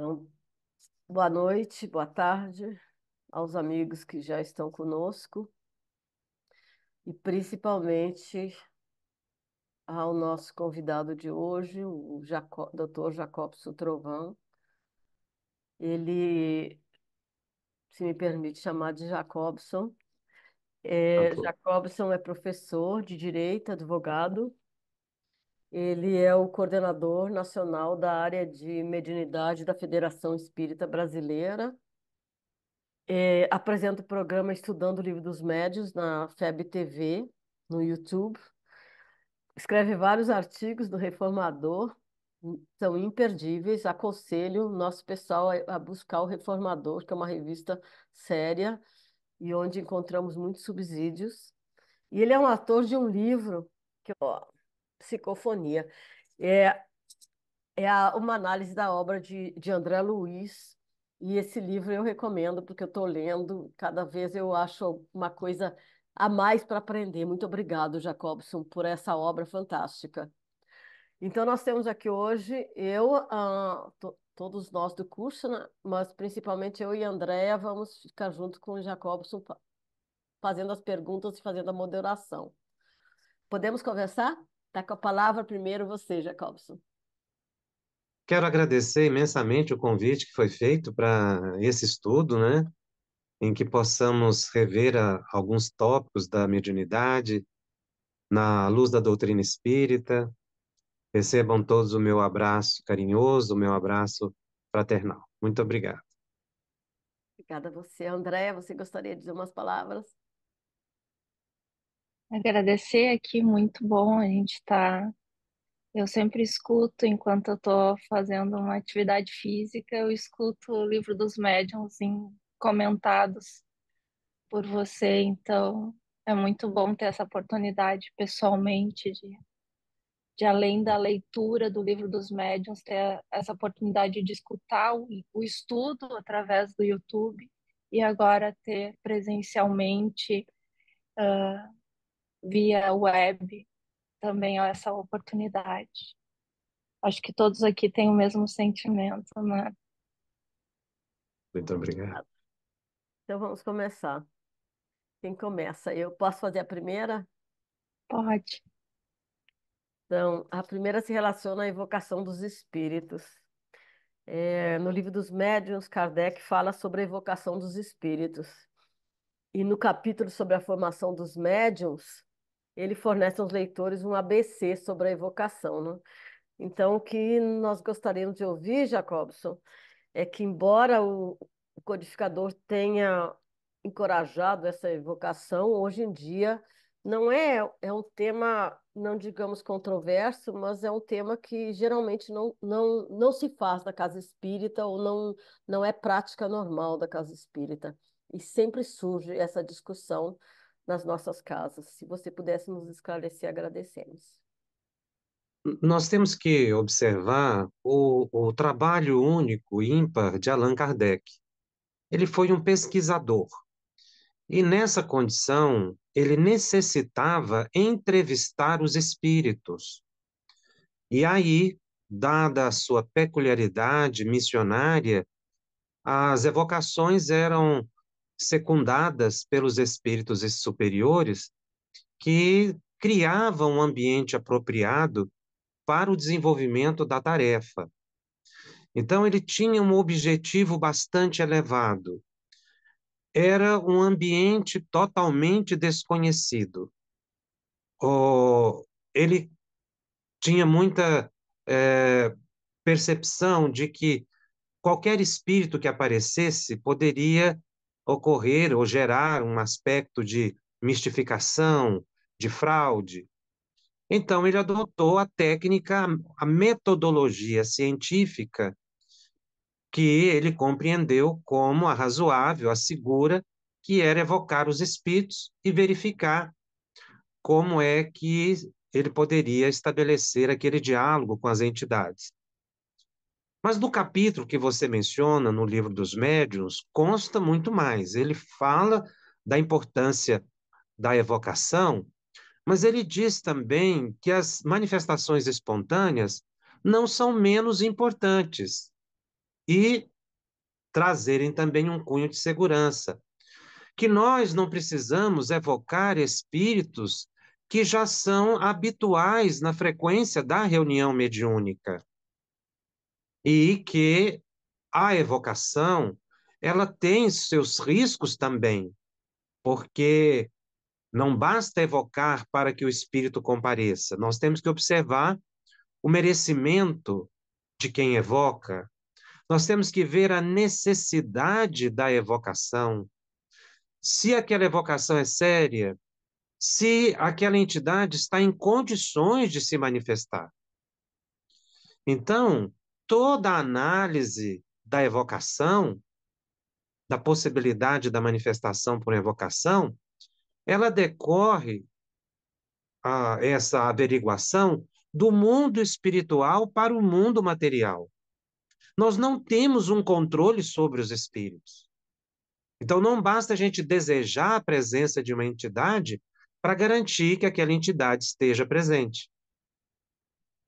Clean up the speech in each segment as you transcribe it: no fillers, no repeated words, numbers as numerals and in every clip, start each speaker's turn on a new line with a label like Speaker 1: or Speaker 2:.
Speaker 1: Então, boa noite, boa tarde aos amigos que já estão conosco e principalmente ao nosso convidado de hoje, o Dr. Jacobson Trovão. Ele, se me permite chamar de Jacobson,
Speaker 2: Favor.
Speaker 1: Jacobson é professor de Direito, advogado. Ele é o coordenador nacional da área de mediunidade da Federação Espírita Brasileira. Apresenta o programa Estudando o Livro dos Médiuns na FEB TV, no YouTube. Escreve vários artigos do Reformador, são imperdíveis. Aconselho o nosso pessoal a buscar o Reformador, que é uma revista séria e onde encontramos muitos subsídios. E ele é um autor de um livro, Psicofonia. É, uma análise da obra de André Luiz. E esse livro eu recomendo, porque eu estou lendo, cada vez eu acho uma coisa a mais para aprender. Muito obrigado, Jacobson, por essa obra fantástica. Então, nós temos aqui hoje todos nós do curso, né? Mas principalmente eu e a Andréa vamos ficar junto com o Jacobson, fazendo as perguntas e fazendo a moderação. Podemos conversar? Está com a palavra primeiro você, Jacobson.
Speaker 2: Quero agradecer imensamente o convite que foi feito para esse estudo, né, em que possamos rever alguns tópicos da mediunidade na luz da doutrina espírita. Recebam todos o meu abraço carinhoso, o meu abraço fraternal. Muito obrigado.
Speaker 1: Obrigada a você. Andréa, você gostaria de dizer umas palavras?
Speaker 3: Agradecer aqui, muito bom a gente tá. Eu sempre escuto enquanto eu estou fazendo uma atividade física, eu escuto o livro dos médiuns comentados por você, então é muito bom ter essa oportunidade pessoalmente de além da leitura do livro dos médiuns, ter essa oportunidade de escutar o estudo através do YouTube e agora ter presencialmente via web também essa oportunidade. Acho que todos aqui têm o mesmo sentimento, né?
Speaker 2: Muito obrigado.
Speaker 1: Então vamos começar. Quem começa? Eu posso fazer a primeira?
Speaker 3: Pode.
Speaker 1: Então, a primeira se relaciona à evocação dos espíritos. No livro dos Médiuns, Kardec fala sobre a evocação dos espíritos. E no capítulo sobre a formação dos médiuns, ele fornece aos leitores um ABC sobre a evocação, né? Então, o que nós gostaríamos de ouvir, Jacobson, é que, embora o codificador tenha encorajado essa evocação, hoje em dia não é um tema, não digamos controverso, mas é um tema que geralmente não se faz na casa espírita ou não é prática normal da casa espírita. E sempre surge essa discussão nas nossas casas. Se você pudesse nos esclarecer, agradecemos.
Speaker 2: Nós temos que observar o trabalho único e ímpar de Allan Kardec. Ele foi um pesquisador. E nessa condição, ele necessitava entrevistar os espíritos. E aí, dada a sua peculiaridade missionária, as evocações eram secundadas pelos espíritos superiores que criavam um ambiente apropriado para o desenvolvimento da tarefa. Então, ele tinha um objetivo bastante elevado. Era um ambiente totalmente desconhecido. Ele tinha muita percepção de que qualquer espírito que aparecesse poderia ocorrer ou gerar um aspecto de mistificação, de fraude. Então, ele adotou a técnica, a metodologia científica, que ele compreendeu como a razoável, a segura, que era evocar os espíritos e verificar como é que ele poderia estabelecer aquele diálogo com as entidades. Mas no capítulo que você menciona, no livro dos médiuns, consta muito mais. Ele fala da importância da evocação, mas ele diz também que as manifestações espontâneas não são menos importantes. e trazerem também um cunho de segurança, que nós não precisamos evocar espíritos que já são habituais na frequência da reunião mediúnica e que a evocação ela tem seus riscos também, porque não basta evocar para que o espírito compareça, nós temos que observar o merecimento de quem evoca, nós temos que ver a necessidade da evocação, se aquela evocação é séria, se aquela entidade está em condições de se manifestar. Então, toda a análise da evocação, da possibilidade da manifestação por evocação, ela decorre, essa averiguação, do mundo espiritual para o mundo material. Nós não temos um controle sobre os espíritos. Então, não basta a gente desejar a presença de uma entidade para garantir que aquela entidade esteja presente.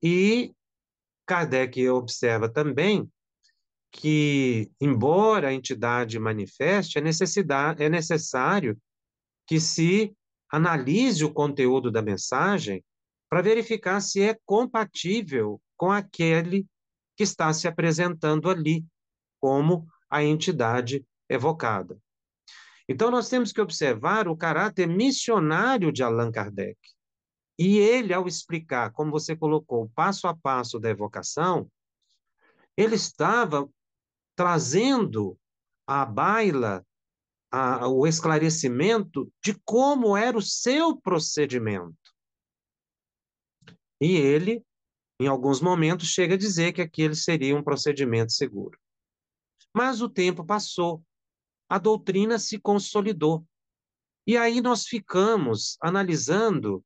Speaker 2: E Kardec observa também que, embora a entidade manifeste, é necessário que se analise o conteúdo da mensagem para verificar se é compatível com aquele que está se apresentando ali, como a entidade evocada. Então, nós temos que observar o caráter missionário de Allan Kardec. E ele, ao explicar, como você colocou, o passo a passo da evocação, ele estava trazendo à baila o esclarecimento de como era o seu procedimento. E ele, em alguns momentos, chega a dizer que aquele seria um procedimento seguro. Mas o tempo passou, a doutrina se consolidou. E aí nós ficamos analisando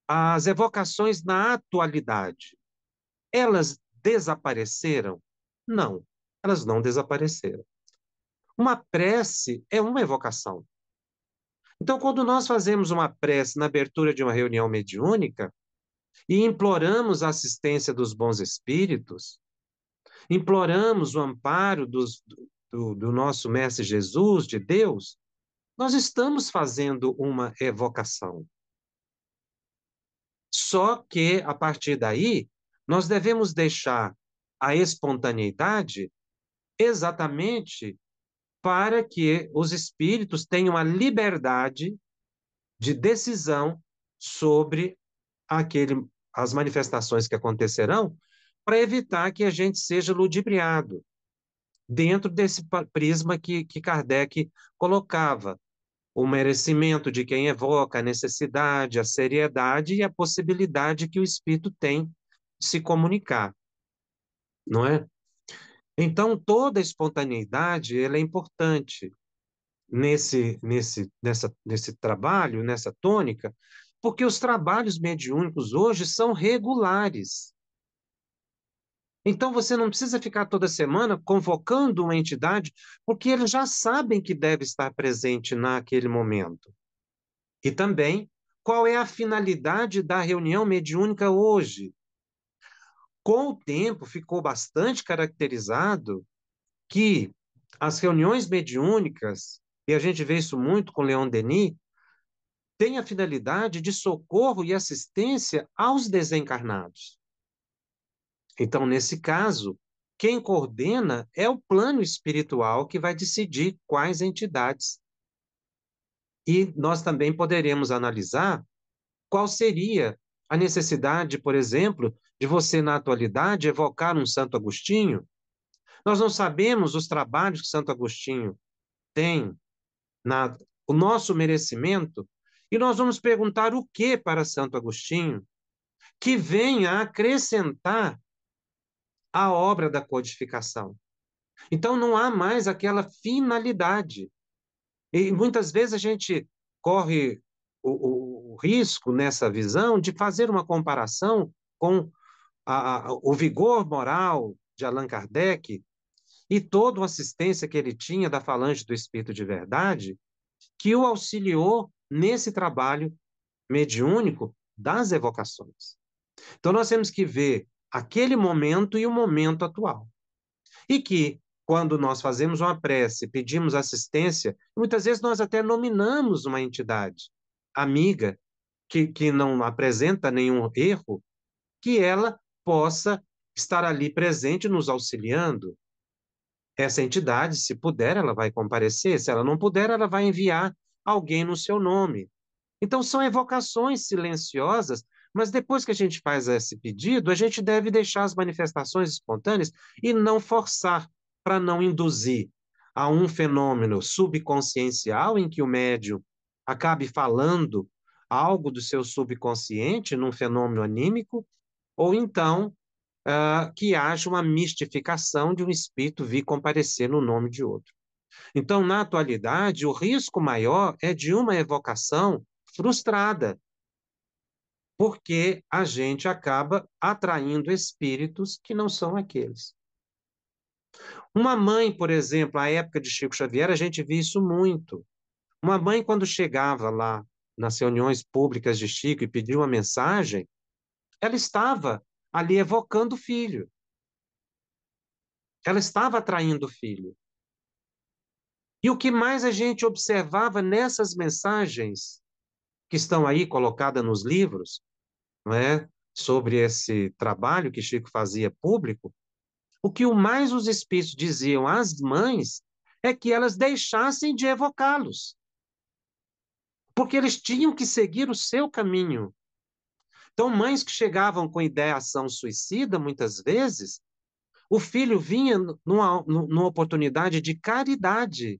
Speaker 2: as evocações na atualidade. Elas desapareceram? Não, elas não desapareceram. Uma prece é uma evocação. Então, quando nós fazemos uma prece na abertura de uma reunião mediúnica e imploramos a assistência dos bons espíritos, imploramos o amparo do nosso Mestre Jesus, de Deus, nós estamos fazendo uma evocação. Só que, a partir daí, nós devemos deixar a espontaneidade exatamente para que os espíritos tenham a liberdade de decisão sobre as manifestações que acontecerão, para evitar que a gente seja ludibriado dentro desse prisma que Kardec colocava. O merecimento de quem evoca, a necessidade, a seriedade e a possibilidade que o espírito tem de se comunicar, não é? Então, toda a espontaneidade ela é importante nesse trabalho, nessa tônica, porque os trabalhos mediúnicos hoje são regulares. Então, você não precisa ficar toda semana convocando uma entidade, porque eles já sabem que deve estar presente naquele momento. E também, qual é a finalidade da reunião mediúnica hoje? Com o tempo, ficou bastante caracterizado que as reuniões mediúnicas, e a gente vê isso muito com Leon Denis, têm a finalidade de socorro e assistência aos desencarnados. Então, nesse caso, quem coordena é o plano espiritual que vai decidir quais entidades. E nós também poderemos analisar qual seria a necessidade, por exemplo, de você, na atualidade, evocar um Santo Agostinho. Nós não sabemos os trabalhos que Santo Agostinho tem, o nosso merecimento, e nós vamos perguntar o que para Santo Agostinho que venha acrescentar a obra da codificação. Então, não há mais aquela finalidade. E muitas vezes a gente corre o risco, nessa visão, de fazer uma comparação com o vigor moral de Allan Kardec e toda a assistência que ele tinha da falange do Espírito de Verdade, que o auxiliou nesse trabalho mediúnico das evocações. Então, nós temos que ver aquele momento e o momento atual. E que, quando nós fazemos uma prece, pedimos assistência, muitas vezes nós até nominamos uma entidade amiga que não apresenta nenhum erro, que ela possa estar ali presente nos auxiliando. Essa entidade, se puder, ela vai comparecer, se ela não puder, ela vai enviar alguém no seu nome. Então, são evocações silenciosas, mas depois que a gente faz esse pedido, a gente deve deixar as manifestações espontâneas e não forçar, para não induzir a um fenômeno subconsciencial em que o médium acabe falando algo do seu subconsciente num fenômeno anímico, ou então que haja uma mistificação de um espírito vir comparecer no nome de outro. Então, na atualidade, o risco maior é de uma evocação frustrada, porque a gente acaba atraindo espíritos que não são aqueles. Uma mãe, por exemplo, à época de Chico Xavier, a gente via isso muito. Uma mãe, quando chegava lá nas reuniões públicas de Chico e pedia uma mensagem, ela estava ali evocando o filho. Ela estava atraindo o filho. E o que mais a gente observava nessas mensagens que estão aí colocadas nos livros, não é? Sobre esse trabalho que Chico fazia público, o que o mais os espíritos diziam às mães é que elas deixassem de evocá-los, porque eles tinham que seguir o seu caminho. Então, mães que chegavam com ideação suicida, muitas vezes, o filho vinha numa oportunidade de caridade,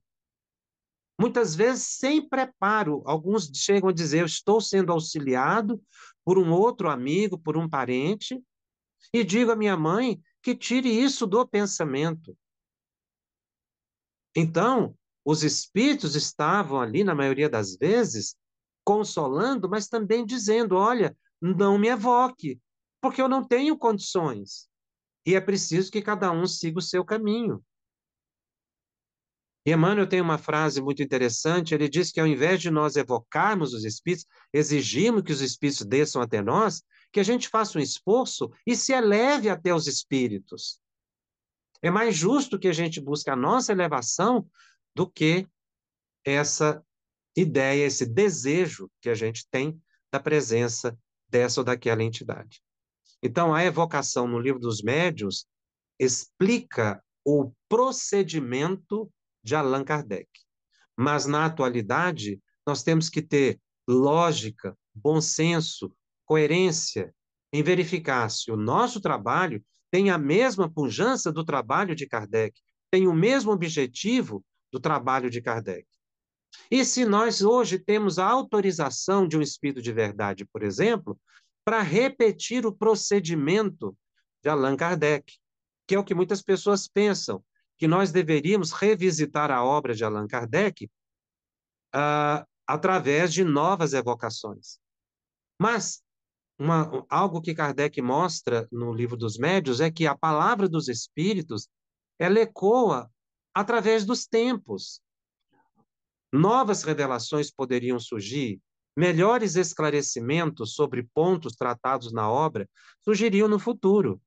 Speaker 2: muitas vezes sem preparo. Alguns chegam a dizer: eu estou sendo auxiliado por um outro amigo, por um parente, e digo à minha mãe que tire isso do pensamento. Então, os espíritos estavam ali, na maioria das vezes, consolando, mas também dizendo: olha, não me evoque, porque eu não tenho condições. E é preciso que cada um siga o seu caminho. E Emmanuel tem uma frase muito interessante, ele diz que ao invés de nós evocarmos os espíritos, exigimos que os espíritos desçam até nós, que a gente faça um esforço e se eleve até os espíritos. É mais justo que a gente busque a nossa elevação do que essa ideia, esse desejo que a gente tem da presença dessa ou daquela entidade. Então, a evocação no Livro dos Médiuns explica o procedimento de Allan Kardec. Mas, na atualidade, nós temos que ter lógica, bom senso, coerência em verificar se o nosso trabalho tem a mesma pujança do trabalho de Kardec, tem o mesmo objetivo do trabalho de Kardec. E se nós hoje temos a autorização de um espírito de verdade, por exemplo, para repetir o procedimento de Allan Kardec, que é o que muitas pessoas pensam, que nós deveríamos revisitar a obra de Allan Kardec através de novas evocações. Mas algo que Kardec mostra no Livro dos Médiuns é que a palavra dos espíritos ela ecoa através dos tempos. Novas revelações poderiam surgir, melhores esclarecimentos sobre pontos tratados na obra surgiriam no futuro,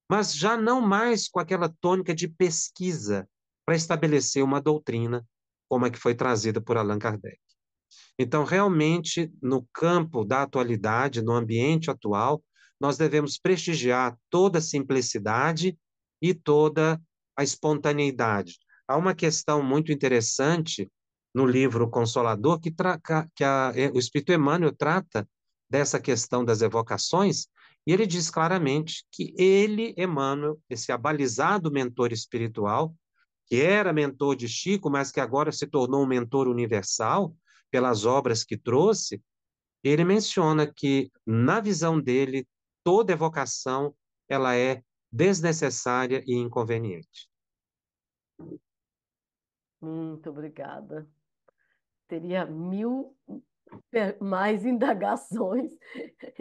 Speaker 2: mas já não mais com aquela tônica de pesquisa para estabelecer uma doutrina como a que foi trazida por Allan Kardec. Então, realmente, no campo da atualidade, no ambiente atual, nós devemos prestigiar toda a simplicidade e toda a espontaneidade. Há uma questão muito interessante no livro Consolador o Espírito Emmanuel trata dessa questão das evocações, e ele diz claramente que ele, Emmanuel, esse abalizado mentor espiritual, que era mentor de Chico, mas que agora se tornou um mentor universal pelas obras que trouxe, ele menciona que, na visão dele, toda evocação ela é desnecessária e inconveniente.
Speaker 1: Muito obrigada. Teria mil mais indagações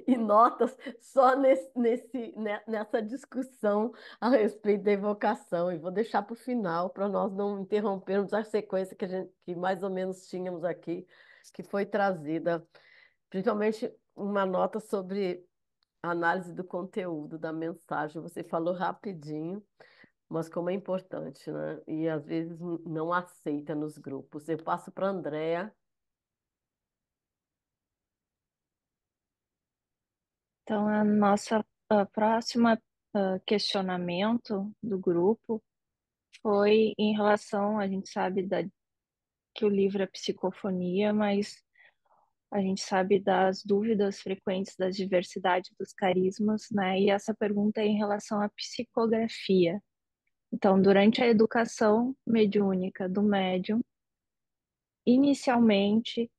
Speaker 1: e notas só nessa discussão a respeito da evocação. E vou deixar para o final, para nós não interrompermos a sequência que mais ou menos tínhamos aqui, que foi trazida. Principalmente uma nota sobre a análise do conteúdo da mensagem. Você falou rapidinho, mas como é importante, né? E às vezes não aceita nos grupos. Eu passo para a Andrea.
Speaker 3: Então, a nossa próxima questionamento do grupo foi em relação, a gente sabe que o livro é psicofonia, mas a gente sabe das dúvidas frequentes das diversidades dos carismas, né? E essa pergunta é em relação à psicografia. Então, durante a educação mediúnica do médium, inicialmente,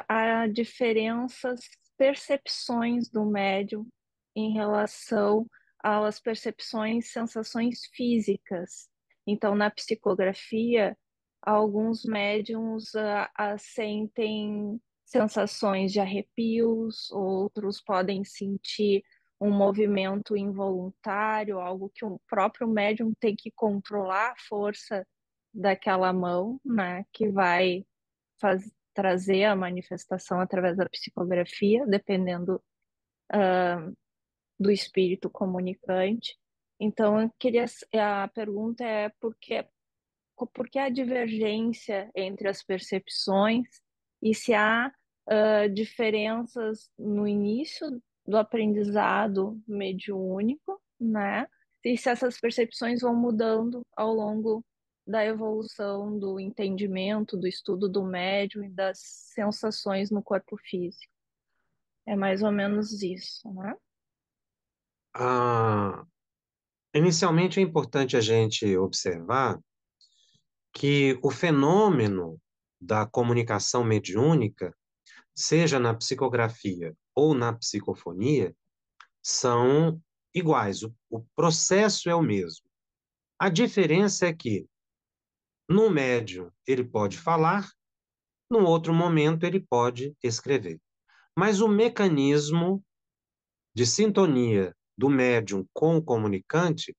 Speaker 3: há diferenças, percepções do médium em relação às percepções, sensações físicas. Então, na psicografia, alguns médiums sentem sensações de arrepios, outros podem sentir um movimento involuntário, algo que o próprio médium tem que controlar a força daquela mão, né, que vai trazer a manifestação através da psicografia, dependendo do espírito comunicante. Então, a pergunta é por que a divergência entre as percepções e se há diferenças no início do aprendizado mediúnico, né? E se essas percepções vão mudando ao longo da evolução do entendimento, do estudo do médium e das sensações no corpo físico. É mais ou menos isso, né?
Speaker 2: Ah, inicialmente é importante a gente observar que o fenômeno da comunicação mediúnica, seja na psicografia ou na psicofonia, são iguais. O processo é o mesmo. A diferença é que, no médium, ele pode falar, num outro momento, ele pode escrever. Mas o mecanismo de sintonia do médium com o comunicante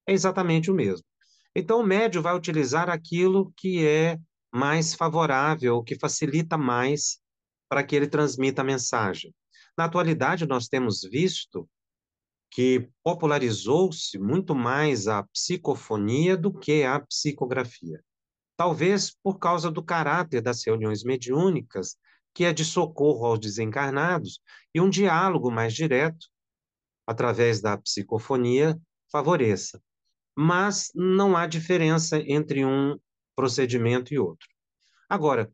Speaker 2: é exatamente o mesmo. Então, o médium vai utilizar aquilo que é mais favorável, que facilita mais para que ele transmita a mensagem. Na atualidade, nós temos visto que popularizou-se muito mais a psicofonia do que a psicografia. Talvez por causa do caráter das reuniões mediúnicas, que é de socorro aos desencarnados, e um diálogo mais direto, através da psicofonia, favoreça. Mas não há diferença entre um procedimento e outro. Agora,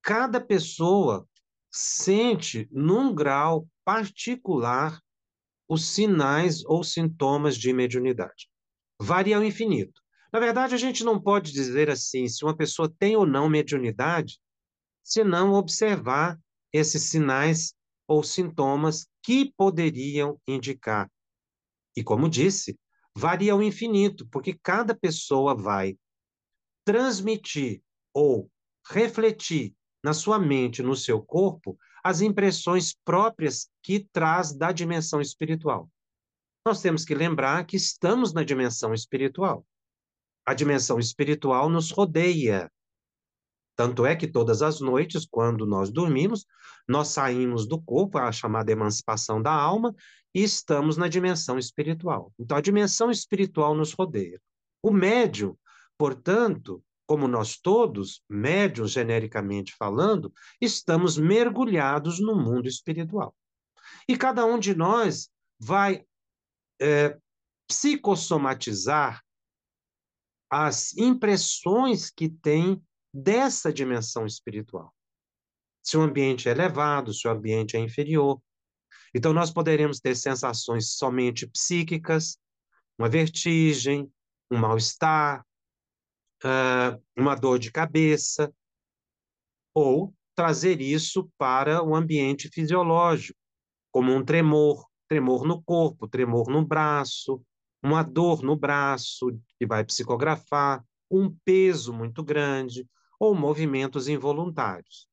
Speaker 2: cada pessoa sente, num grau particular, os sinais ou sintomas de mediunidade. Varia ao infinito. Na verdade, a gente não pode dizer assim se uma pessoa tem ou não mediunidade, se não observar esses sinais ou sintomas que poderiam indicar. E como disse, varia ao infinito, porque cada pessoa vai transmitir ou refletir na sua mente, no seu corpo, as impressões próprias que traz da dimensão espiritual. Nós temos que lembrar que estamos na dimensão espiritual. A dimensão espiritual nos rodeia. Tanto é que todas as noites, quando nós dormimos, nós saímos do corpo, a chamada emancipação da alma, e estamos na dimensão espiritual. Então, a dimensão espiritual nos rodeia. O médium, portanto, como nós todos, médiuns genericamente falando, estamos mergulhados no mundo espiritual. E cada um de nós vai psicossomatizar as impressões que tem dessa dimensão espiritual. Se o ambiente é elevado, se o ambiente é inferior. Então, nós poderemos ter sensações somente psíquicas, uma vertigem, um mal-estar, uma dor de cabeça, ou trazer isso para o ambiente fisiológico, como um tremor, tremor no corpo, tremor no braço, uma dor no braço que vai psicografar, um peso muito grande ou movimentos involuntários.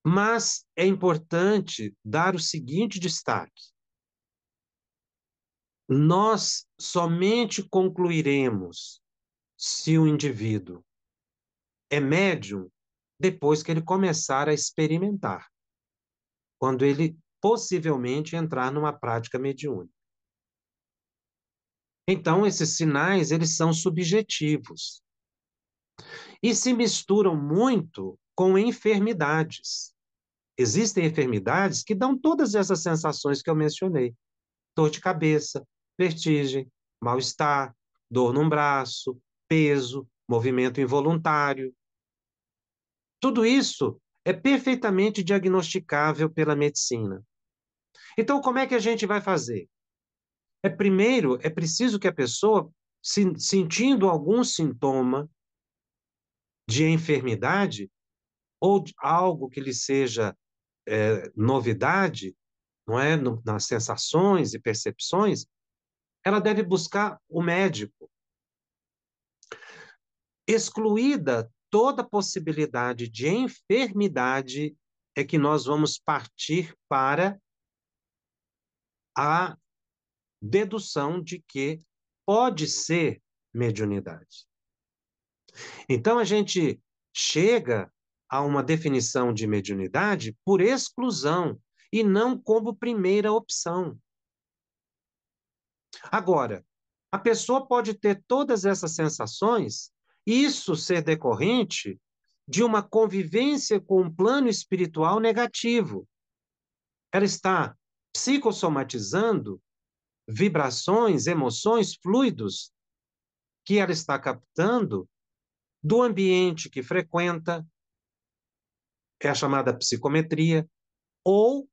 Speaker 2: Mas é importante dar o seguinte destaque: nós somente concluiremos se o indivíduo é médium depois que ele começar a experimentar, quando ele possivelmente entrar numa prática mediúnica. Então, esses sinais, eles são subjetivos e se misturam muito com enfermidades. Existem enfermidades que dão todas essas sensações que eu mencionei: dor de cabeça, vertigem, mal-estar, dor num braço, peso, movimento involuntário. Tudo isso é perfeitamente diagnosticável pela medicina. Então, como é que a gente vai fazer? Primeiro, é preciso que a pessoa, sentindo algum sintoma de enfermidade ou de algo que lhe seja novidade, não é, nas sensações e percepções, ela deve buscar o médico. Excluída toda possibilidade de enfermidade, é que nós vamos partir para a dedução de que pode ser mediunidade. Então, a gente chega a uma definição de mediunidade por exclusão e não como primeira opção. Agora, a pessoa pode ter todas essas sensações, e isso ser decorrente de uma convivência com um plano espiritual negativo. Ela está psicossomatizando vibrações, emoções, fluidos que ela está captando do ambiente que frequenta, é a chamada psicometria, ou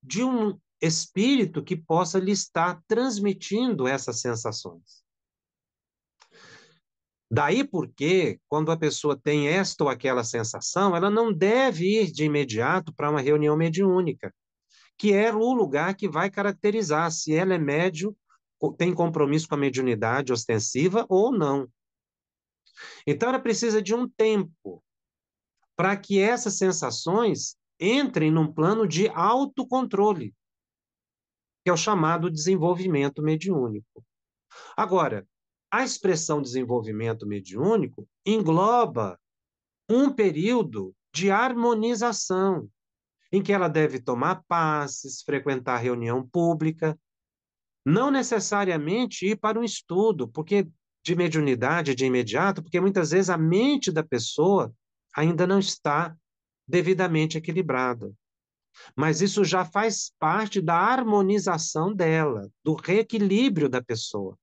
Speaker 2: de um espírito que possa lhe estar transmitindo essas sensações. Daí porque, quando a pessoa tem esta ou aquela sensação, ela não deve ir de imediato para uma reunião mediúnica, que é o lugar que vai caracterizar se ela é médium, tem compromisso com a mediunidade ostensiva ou não. Então, ela precisa de um tempo para que essas sensações entrem num plano de autocontrole, que é o chamado desenvolvimento mediúnico. Agora, a expressão desenvolvimento mediúnico engloba um período de harmonização, em que ela deve tomar passes, frequentar reunião pública, não necessariamente ir para um estudo, porque de mediunidade de imediato, porque muitas vezes a mente da pessoa ainda não está devidamente equilibrada. Mas isso já faz parte da harmonização dela, do reequilíbrio da pessoa.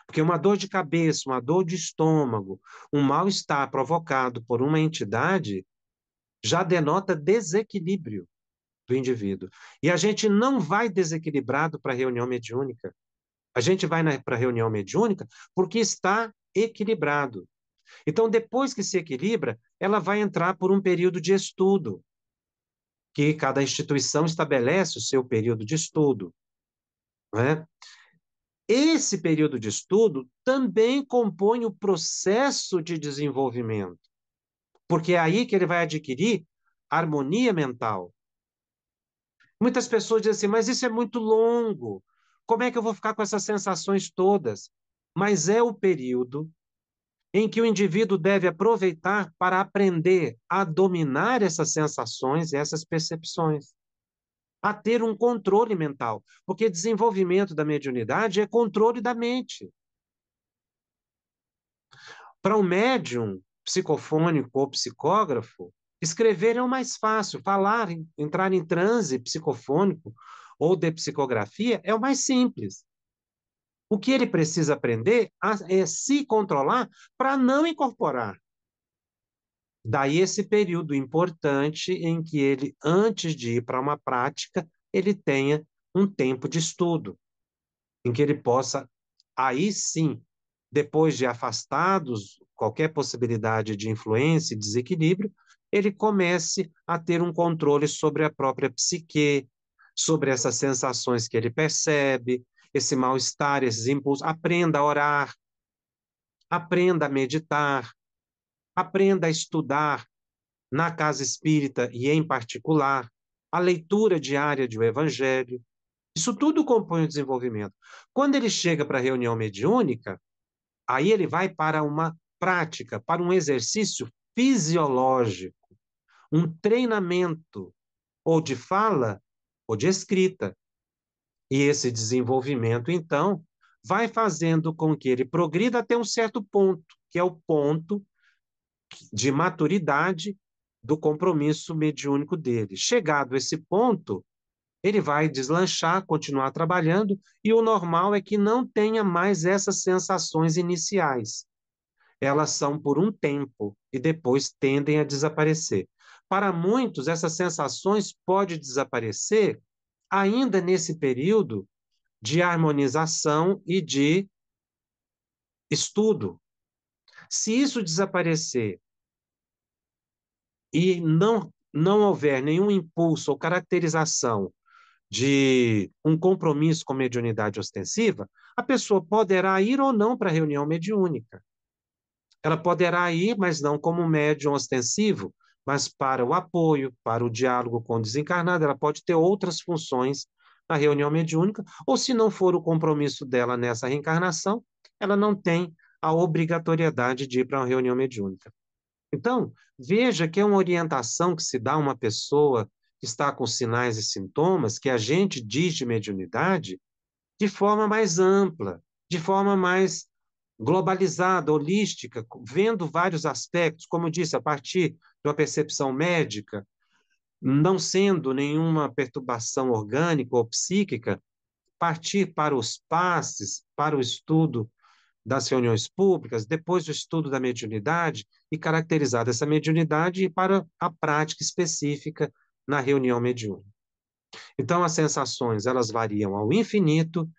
Speaker 2: Porque uma dor de cabeça, uma dor de estômago, um mal-estar provocado por uma entidade já denota desequilíbrio do indivíduo. E a gente não vai desequilibrado para a reunião mediúnica. A gente vai para a reunião mediúnica porque está equilibrado. Então, depois que se equilibra, ela vai entrar por um período de estudo, que cada instituição estabelece o seu período de estudo, não é? Esse período de estudo também compõe o processo de desenvolvimento, porque é aí que ele vai adquirir harmonia mental. Muitas pessoas dizem assim, mas isso é muito longo. Como é que eu vou ficar com essas sensações todas? Mas é o período em que o indivíduo deve aproveitar para aprender a dominar essas sensações e essas percepções, a ter um controle mental, porque desenvolvimento da mediunidade é controle da mente. Para um médium psicofônico ou psicógrafo, escrever é o mais fácil, falar, entrar em transe psicofônico ou de psicografia é o mais simples. O que ele precisa aprender é se controlar para não incorporar. Daí esse período importante em que ele, antes de ir para uma prática, ele tenha um tempo de estudo, em que ele possa, aí sim, depois de afastados qualquer possibilidade de influência e desequilíbrio, ele comece a ter um controle sobre a própria psique, sobre essas sensações que ele percebe, esse mal-estar, esses impulsos. Aprenda a orar, aprenda a meditar, aprenda a estudar na casa espírita e, em particular, a leitura diária de o Evangelho. Isso tudo compõe o desenvolvimento. Quando ele chega para a reunião mediúnica, aí ele vai para uma prática, para um exercício fisiológico, um treinamento, ou de fala ou de escrita. E esse desenvolvimento, então, vai fazendo com que ele progrida até um certo ponto, que é o ponto de maturidade do compromisso mediúnico dele. Chegado esse ponto, ele vai deslanchar, continuar trabalhando, e o normal é que não tenha mais essas sensações iniciais. Elas são por um tempo e depois tendem a desaparecer. Para muitos, essas sensações podem desaparecer ainda nesse período de harmonização e de estudo. Se isso desaparecer e não houver nenhum impulso ou caracterização de um compromisso com mediunidade ostensiva, a pessoa poderá ir ou não para a reunião mediúnica. Ela poderá ir, mas não como médium ostensivo, mas para o apoio, para o diálogo com o desencarnado. Ela pode ter outras funções na reunião mediúnica, ou se não for o compromisso dela nessa reencarnação, ela não tem a obrigatoriedade de ir para uma reunião mediúnica. Então, veja que é uma orientação que se dá a uma pessoa que está com sinais e sintomas, que a gente diz de mediunidade, de forma mais ampla, de forma mais globalizada, holística, vendo vários aspectos, como eu disse, a partir de uma percepção médica, não sendo nenhuma perturbação orgânica ou psíquica, partir para os passes, para o estudo das reuniões públicas, depois do estudo da mediunidade, e caracterizar essa mediunidade e para a prática específica na reunião mediúnica. Então, as sensações, elas variam ao infinito,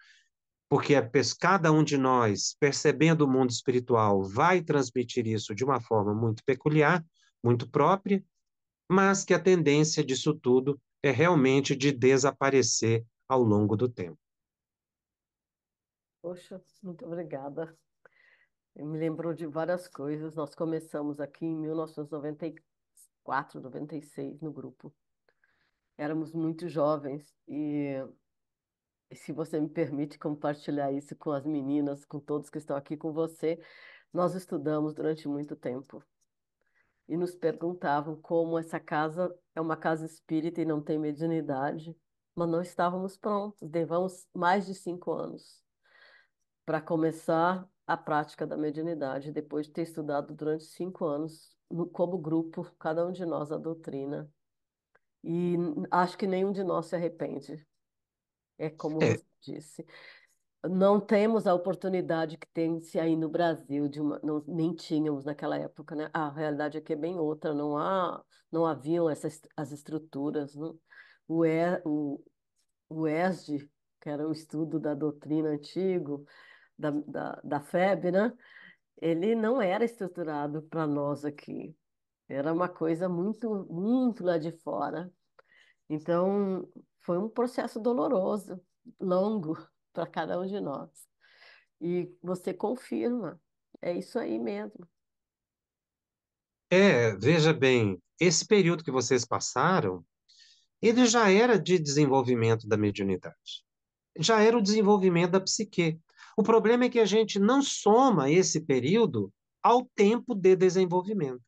Speaker 2: porque cada um de nós, percebendo o mundo espiritual, vai transmitir isso de uma forma muito peculiar, muito própria, mas que a tendência disso tudo é realmente de desaparecer ao longo do tempo.
Speaker 1: Poxa, muito obrigada. Me lembrou de várias coisas. Nós começamos aqui em 1994, 96, no grupo. Éramos muito jovens e se você me permite compartilhar isso com as meninas, com todos que estão aqui com você, nós estudamos durante muito tempo e nos perguntavam como essa casa é uma casa espírita e não tem mediunidade, mas não estávamos prontos. Levamos mais de 5 anos para começar a prática da mediunidade, depois de ter estudado durante 5 anos, como grupo, cada um de nós a doutrina. E acho que nenhum de nós se arrepende. É como
Speaker 2: É,
Speaker 1: você disse. Não temos a oportunidade que tem-se aí no Brasil, nem tínhamos naquela época, né? A realidade aqui é bem outra, não haviam as estruturas, não? O, E- o, o ESD, que era o estudo da doutrina antigo, da FEB, né? Ele não era estruturado para nós aqui. Era uma coisa muito, muito lá de fora. Então, foi um processo doloroso, longo para cada um de nós. E você confirma, é isso aí mesmo.
Speaker 2: veja bem, esse período que vocês passaram, ele já era de desenvolvimento da mediunidade. Já era o desenvolvimento da psique. O problema é que a gente não soma esse período ao tempo de desenvolvimento.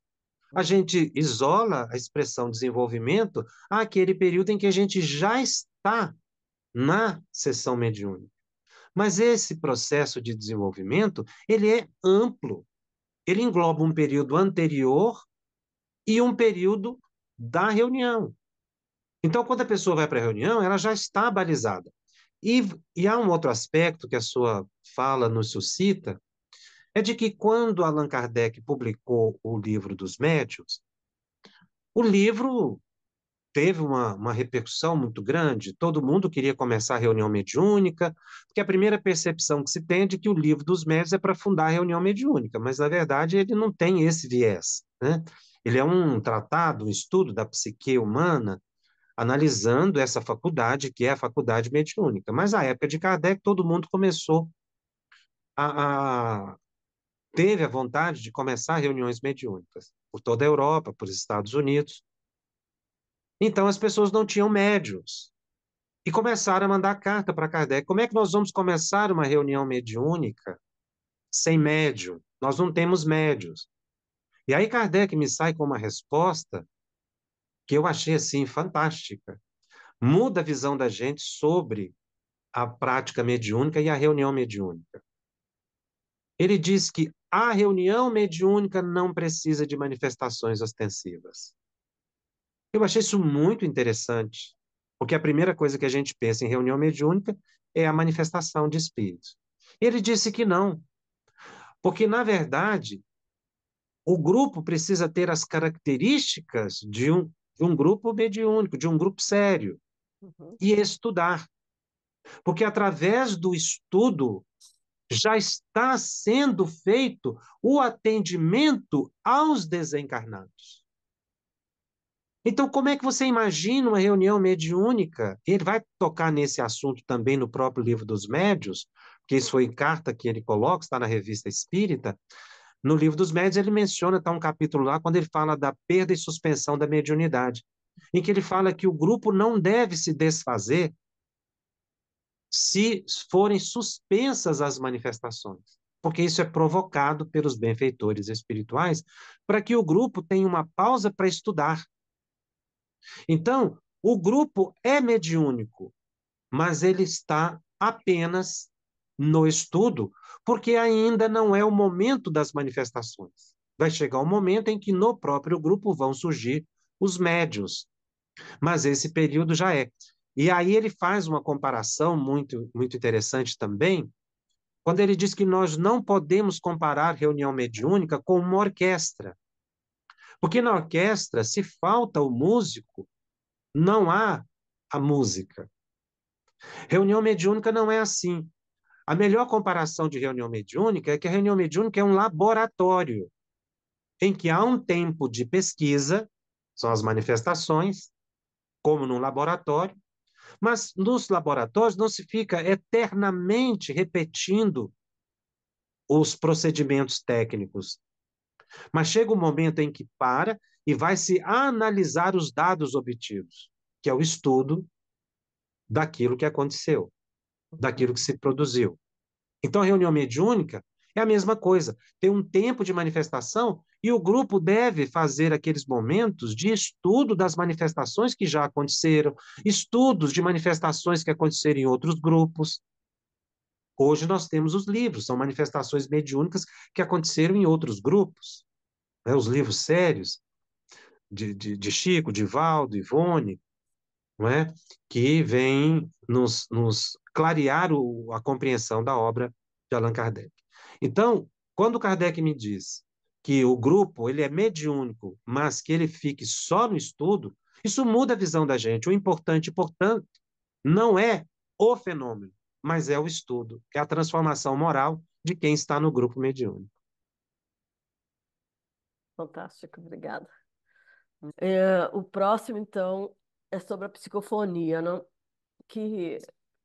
Speaker 2: A gente isola a expressão desenvolvimento àquele período em que a gente já está na sessão mediúnica. Mas esse processo de desenvolvimento, ele é amplo. Ele engloba um período anterior e um período da reunião. Então, quando a pessoa vai para a reunião, ela já está balizada. E, e há um outro aspecto que a sua fala nos suscita, é de que quando Allan Kardec publicou o livro dos médiuns, o livro teve uma repercussão muito grande, todo mundo queria começar a reunião mediúnica, porque a primeira percepção que se tem é de que o livro dos médiuns é para fundar a reunião mediúnica, mas na verdade ele não tem esse viés, né? Ele é um tratado, um estudo da psique humana, analisando essa faculdade, que é a faculdade mediúnica. Mas na época de Kardec, todo mundo começou a teve a vontade de começar reuniões mediúnicas por toda a Europa, por Estados Unidos. Então as pessoas não tinham médiuns e começaram a mandar carta para Kardec. Como é que nós vamos começar uma reunião mediúnica sem médium? Nós não temos médiuns. E aí Kardec me sai com uma resposta que eu achei assim fantástica. Muda a visão da gente sobre a prática mediúnica e a reunião mediúnica. Ele diz que a reunião mediúnica não precisa de manifestações ostensivas. Eu achei isso muito interessante, porque a primeira coisa que a gente pensa em reunião mediúnica é a manifestação de espíritos. Ele disse que não, porque, na verdade, o grupo precisa ter as características de um grupo mediúnico, de um grupo sério,
Speaker 1: Uhum,
Speaker 2: e estudar. Porque através do estudo já está sendo feito o atendimento aos desencarnados. Então, como é que você imagina uma reunião mediúnica? Ele vai tocar nesse assunto também no próprio Livro dos Médiuns, porque isso foi em carta que ele coloca, está na Revista Espírita. No Livro dos Médiuns, ele menciona, está um capítulo lá, quando ele fala da perda e suspensão da mediunidade, em que ele fala que o grupo não deve se desfazer se forem suspensas as manifestações, porque isso é provocado pelos benfeitores espirituais para que o grupo tenha uma pausa para estudar. Então, o grupo é mediúnico, mas ele está apenas no estudo, porque ainda não é o momento das manifestações. Vai chegar um momento em que no próprio grupo vão surgir os médiuns, mas esse período já é. E aí ele faz uma comparação muito interessante também, quando ele diz que nós não podemos comparar reunião mediúnica com uma orquestra, porque na orquestra, se falta o músico, não há a música. Reunião mediúnica não é assim. A melhor comparação de reunião mediúnica é que a reunião mediúnica é um laboratório, em que há um tempo de pesquisa, são as manifestações, como num laboratório, mas nos laboratórios não se fica eternamente repetindo os procedimentos técnicos, mas chega um momento em que para e vai se analisar os dados obtidos, que é o estudo daquilo que aconteceu, daquilo que se produziu. Então, a reunião mediúnica é a mesma coisa, tem um tempo de manifestação e o grupo deve fazer aqueles momentos de estudo das manifestações que já aconteceram, estudos de manifestações que aconteceram em outros grupos. Hoje nós temos os livros, são manifestações mediúnicas que aconteceram em outros grupos, né? Os livros sérios de Chico, de Valdo, Ivone, não é? Que vêm nos clarear a compreensão da obra de Allan Kardec. Então, quando Kardec me diz que o grupo ele é mediúnico, mas que ele fique só no estudo, isso muda a visão da gente. O importante, portanto, não é o fenômeno, mas é o estudo, é a transformação moral de quem está no grupo mediúnico.
Speaker 1: fantástico, obrigada. O próximo, então, é sobre a psicofonia, né? Que,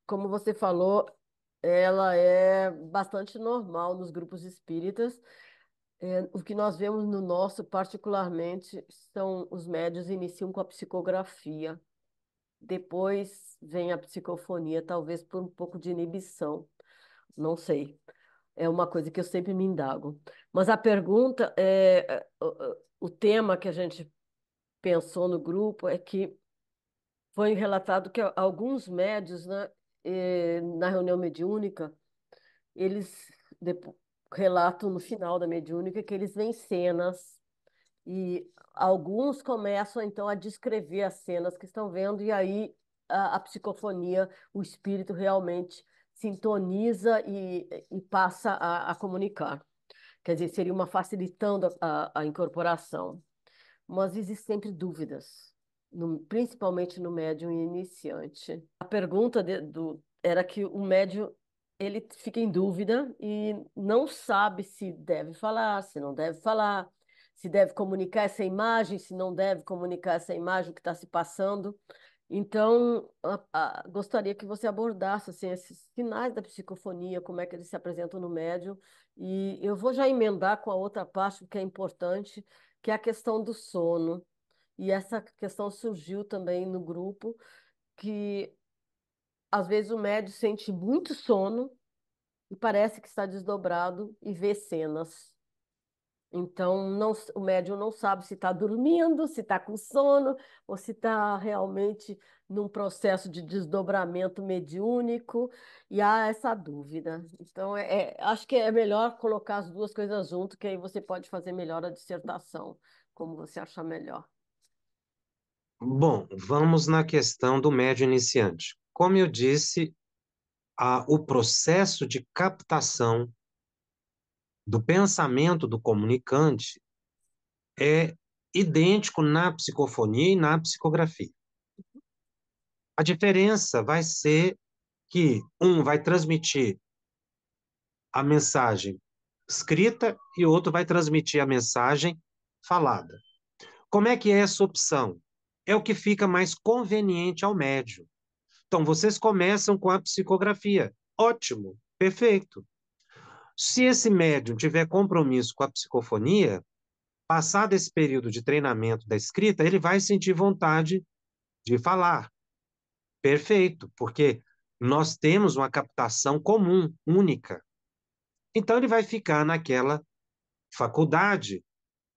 Speaker 1: como você falou, ela é bastante normal nos grupos espíritas. O que nós vemos no nosso, particularmente, são os médios iniciam com a psicografia. Depois vem a psicofonia, talvez por um pouco de inibição. Não sei. É uma coisa que eu sempre me indago. Mas a pergunta o tema que a gente pensou no grupo é que foi relatado que alguns médios, né, na reunião mediúnica, eles relatam no final da mediúnica que eles veem cenas e alguns começam então a descrever as cenas que estão vendo e aí a psicofonia, o espírito realmente sintoniza e passa a comunicar. Quer dizer, seria uma facilitando a incorporação. Mas existem sempre dúvidas, principalmente no médium iniciante. A pergunta era que o médium ele fica em dúvida e não sabe se deve falar, se não deve falar, se deve comunicar essa imagem, se não deve comunicar essa imagem, o que está se passando. Então, gostaria que você abordasse assim, esses sinais da psicofonia, como é que eles se apresentam no médium. E eu vou já emendar com a outra parte, que é importante, que é a questão do sono. E essa questão surgiu também no grupo, que às vezes o médium sente muito sono e parece que está desdobrado e vê cenas. Então, o médium não sabe se está dormindo, se está com sono, ou se está realmente num processo de desdobramento mediúnico, e há essa dúvida. Então, acho que é melhor colocar as duas coisas junto, que aí você pode fazer melhor a dissertação, como você achar melhor.
Speaker 2: Bom, vamos na questão do médio iniciante. Como eu disse, o processo de captação do pensamento do comunicante é idêntico na psicofonia e na psicografia. A diferença vai ser que um vai transmitir a mensagem escrita e o outro vai transmitir a mensagem falada. Como é que é essa opção? É o que fica mais conveniente ao médium. Então, vocês começam com a psicografia. Ótimo, perfeito. Se esse médium tiver compromisso com a psicofonia, passado esse período de treinamento da escrita, ele vai sentir vontade de falar. Perfeito, porque nós temos uma captação comum, única. Então, ele vai ficar naquela faculdade,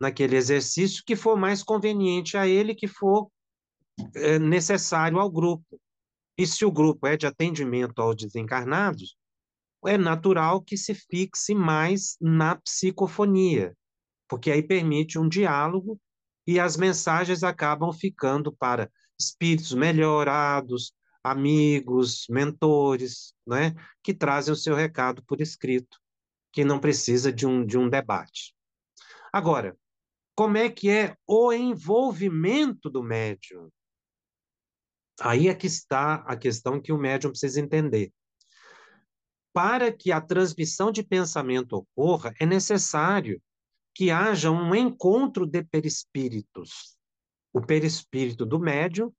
Speaker 2: naquele exercício que for mais conveniente a ele, que for necessário ao grupo. E se o grupo é de atendimento aos desencarnados, é natural que se fixe mais na psicofonia, porque aí permite um diálogo e as mensagens acabam ficando para espíritos melhorados, amigos, mentores, né, que trazem o seu recado por escrito, que não precisa de um debate. Agora, como é que é o envolvimento do médium? Aí é que está a questão que o médium precisa entender. Para que a transmissão de pensamento ocorra, é necessário que haja um encontro de perispíritos. O perispírito do médium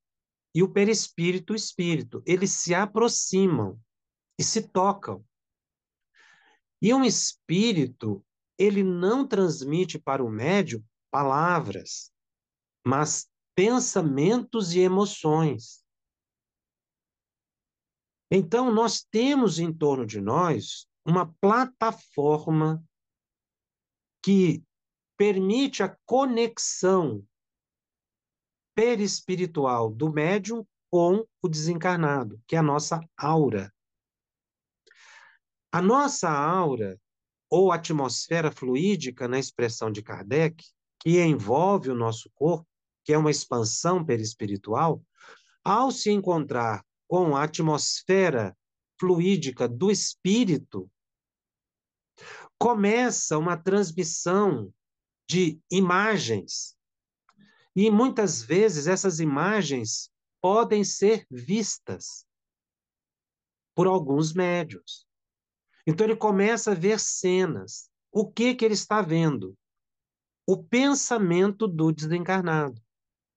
Speaker 2: e o perispírito espírito. Eles se aproximam e se tocam. E um espírito, ele não transmite para o médium palavras, mas pensamentos e emoções. Então, nós temos em torno de nós uma plataforma que permite a conexão perispiritual do médium com o desencarnado, que é a nossa aura. A nossa aura, ou atmosfera fluídica, na expressão de Kardec, que envolve o nosso corpo, que é uma expansão perispiritual, ao se encontrar com a atmosfera fluídica do espírito, começa uma transmissão de imagens. E muitas vezes essas imagens podem ser vistas por alguns médiuns. Então ele começa a ver cenas. O que que ele está vendo? O pensamento do desencarnado,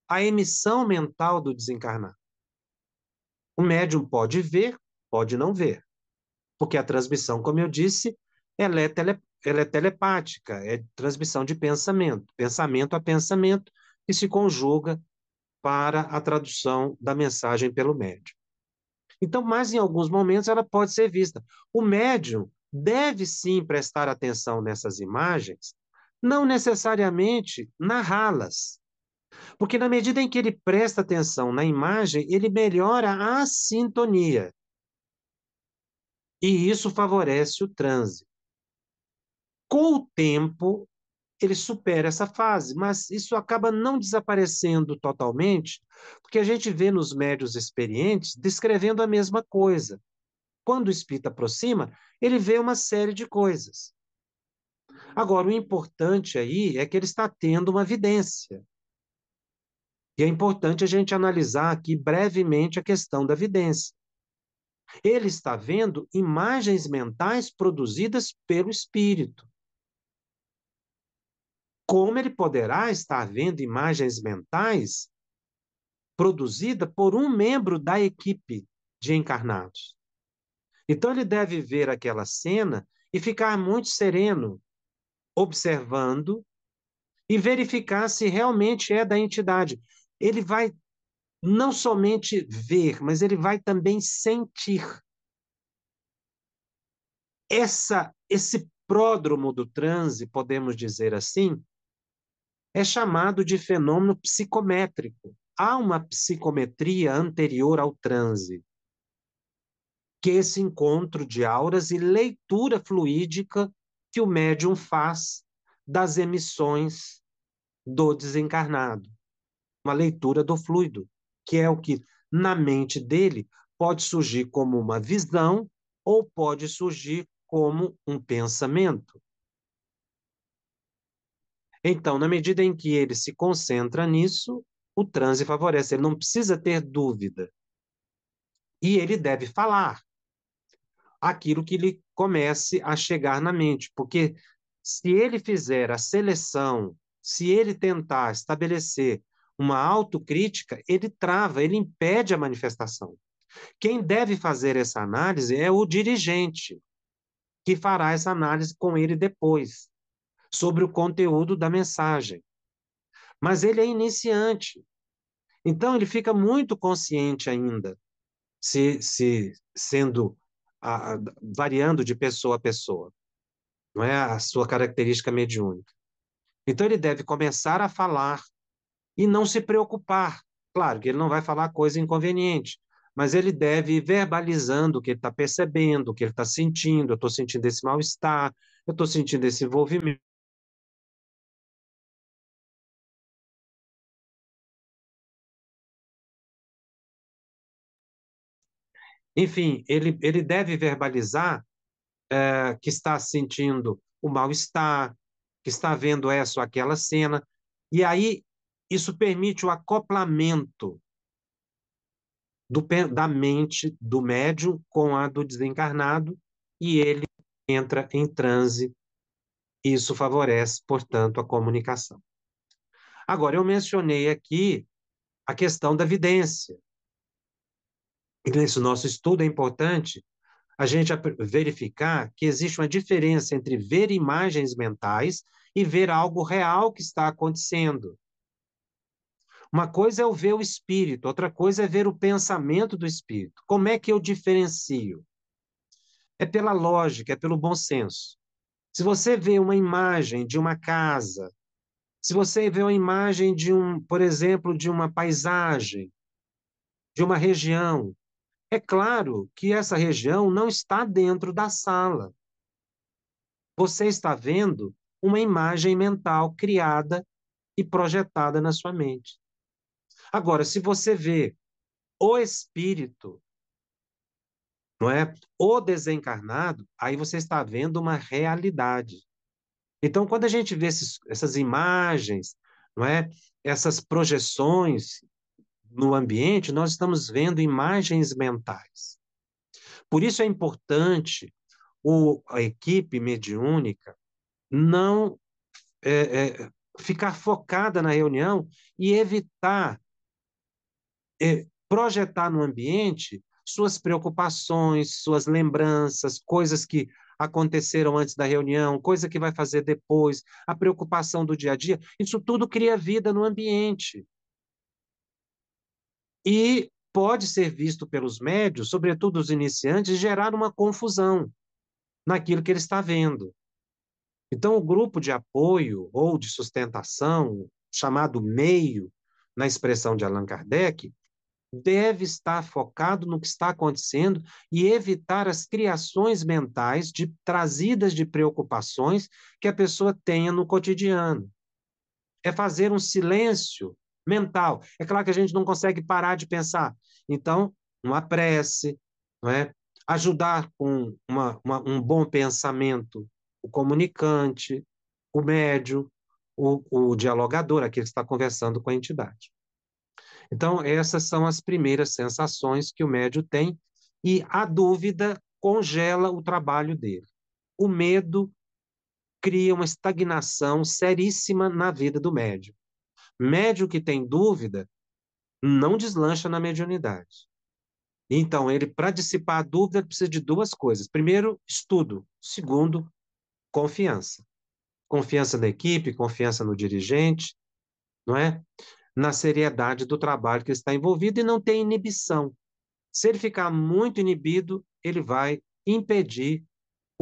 Speaker 2: a emissão mental do desencarnado. O médium pode ver, pode não ver, porque a transmissão, como eu disse, ela é telepática, é transmissão de pensamento, pensamento a pensamento, que se conjuga para a tradução da mensagem pelo médium. Então, mas em alguns momentos ela pode ser vista. O médium deve sim prestar atenção nessas imagens, não necessariamente narrá-las, porque na medida em que ele presta atenção na imagem, ele melhora a sintonia. E isso favorece o transe. Com o tempo, ele supera essa fase, mas isso acaba não desaparecendo totalmente, porque a gente vê nos médiuns experientes descrevendo a mesma coisa. Quando o espírito aproxima, ele vê uma série de coisas. Agora, o importante aí é que ele está tendo uma vidência. E é importante a gente analisar aqui brevemente a questão da vidência. Ele está vendo imagens mentais produzidas pelo espírito. Como ele poderá estar vendo imagens mentais produzidas por um membro da equipe de encarnados? Então, ele deve ver aquela cena e ficar muito sereno, observando e verificar se realmente é da entidade. Ele vai não somente ver, mas ele vai também sentir esse pródromo do transe, podemos dizer assim, é chamado de fenômeno psicométrico. Há uma psicometria anterior ao transe, que é esse encontro de auras e leitura fluídica que o médium faz das emissões do desencarnado. Uma leitura do fluido, que é o que na mente dele pode surgir como uma visão ou pode surgir como um pensamento. Então, na medida em que ele se concentra nisso, o transe favorece. Ele não precisa ter dúvida. E ele deve falar aquilo que lhe comece a chegar na mente, porque se ele fizer a seleção, se ele tentar estabelecer uma autocrítica, ele trava, ele impede a manifestação. Quem deve fazer essa análise é o dirigente, que fará essa análise com ele depois, sobre o conteúdo da mensagem. Mas ele é iniciante, então ele fica muito consciente ainda, se sendo variando de pessoa a pessoa, não é a sua característica mediúnica. Então ele deve começar a falar e não se preocupar. Claro que ele não vai falar coisa inconveniente, mas ele deve ir verbalizando o que ele está percebendo, o que ele está sentindo. Eu estou sentindo esse mal-estar, eu estou sentindo esse envolvimento. Enfim, ele deve verbalizar que está sentindo o mal-estar, que está vendo essa ou aquela cena, e aí isso permite o acoplamento da mente do médium com a do desencarnado, e ele entra em transe, e isso favorece, portanto, a comunicação. Agora, eu mencionei aqui a questão da vidência. E nesse nosso estudo é importante a gente verificar que existe uma diferença entre ver imagens mentais e ver algo real que está acontecendo. Uma coisa é eu ver o espírito, outra coisa é ver o pensamento do espírito. Como é que eu diferencio? É pela lógica, é pelo bom senso. Se você vê uma imagem de uma casa, se você vê uma imagem de por exemplo, de uma paisagem, de uma região, é claro que essa região não está dentro da sala. Você está vendo uma imagem mental criada e projetada na sua mente. Agora, se você vê o espírito, não é? O desencarnado, aí você está vendo uma realidade. Então, quando a gente vê essas imagens, não é? Essas projeções no ambiente, nós estamos vendo imagens mentais. Por isso é importante a equipe mediúnica não ficar focada na reunião e evitar projetar no ambiente suas preocupações, suas lembranças, coisas que aconteceram antes da reunião, coisa que vai fazer depois, a preocupação do dia a dia. Isso tudo cria vida no ambiente. E pode ser visto pelos médios, sobretudo os iniciantes, gerar uma confusão naquilo que ele está vendo. Então, o grupo de apoio ou de sustentação, chamado meio, na expressão de Allan Kardec, deve estar focado no que está acontecendo e evitar as criações mentais trazidas de preocupações que a pessoa tenha no cotidiano. É fazer um silêncio mental. É claro que a gente não consegue parar de pensar. Então, uma prece, não é? Ajudar com um bom pensamento o comunicante, o médium, o dialogador, aquele que está conversando com a entidade. Então, essas são as primeiras sensações que o médium tem, e a dúvida congela o trabalho dele. O medo cria uma estagnação seríssima na vida do médium. Médium que tem dúvida não deslancha na mediunidade. Então, ele, para dissipar a dúvida, ele precisa de duas coisas. Primeiro, estudo. Segundo, confiança. Confiança na equipe, confiança no dirigente, não é? Na seriedade do trabalho que está envolvido e não tem inibição. Se ele ficar muito inibido, ele vai impedir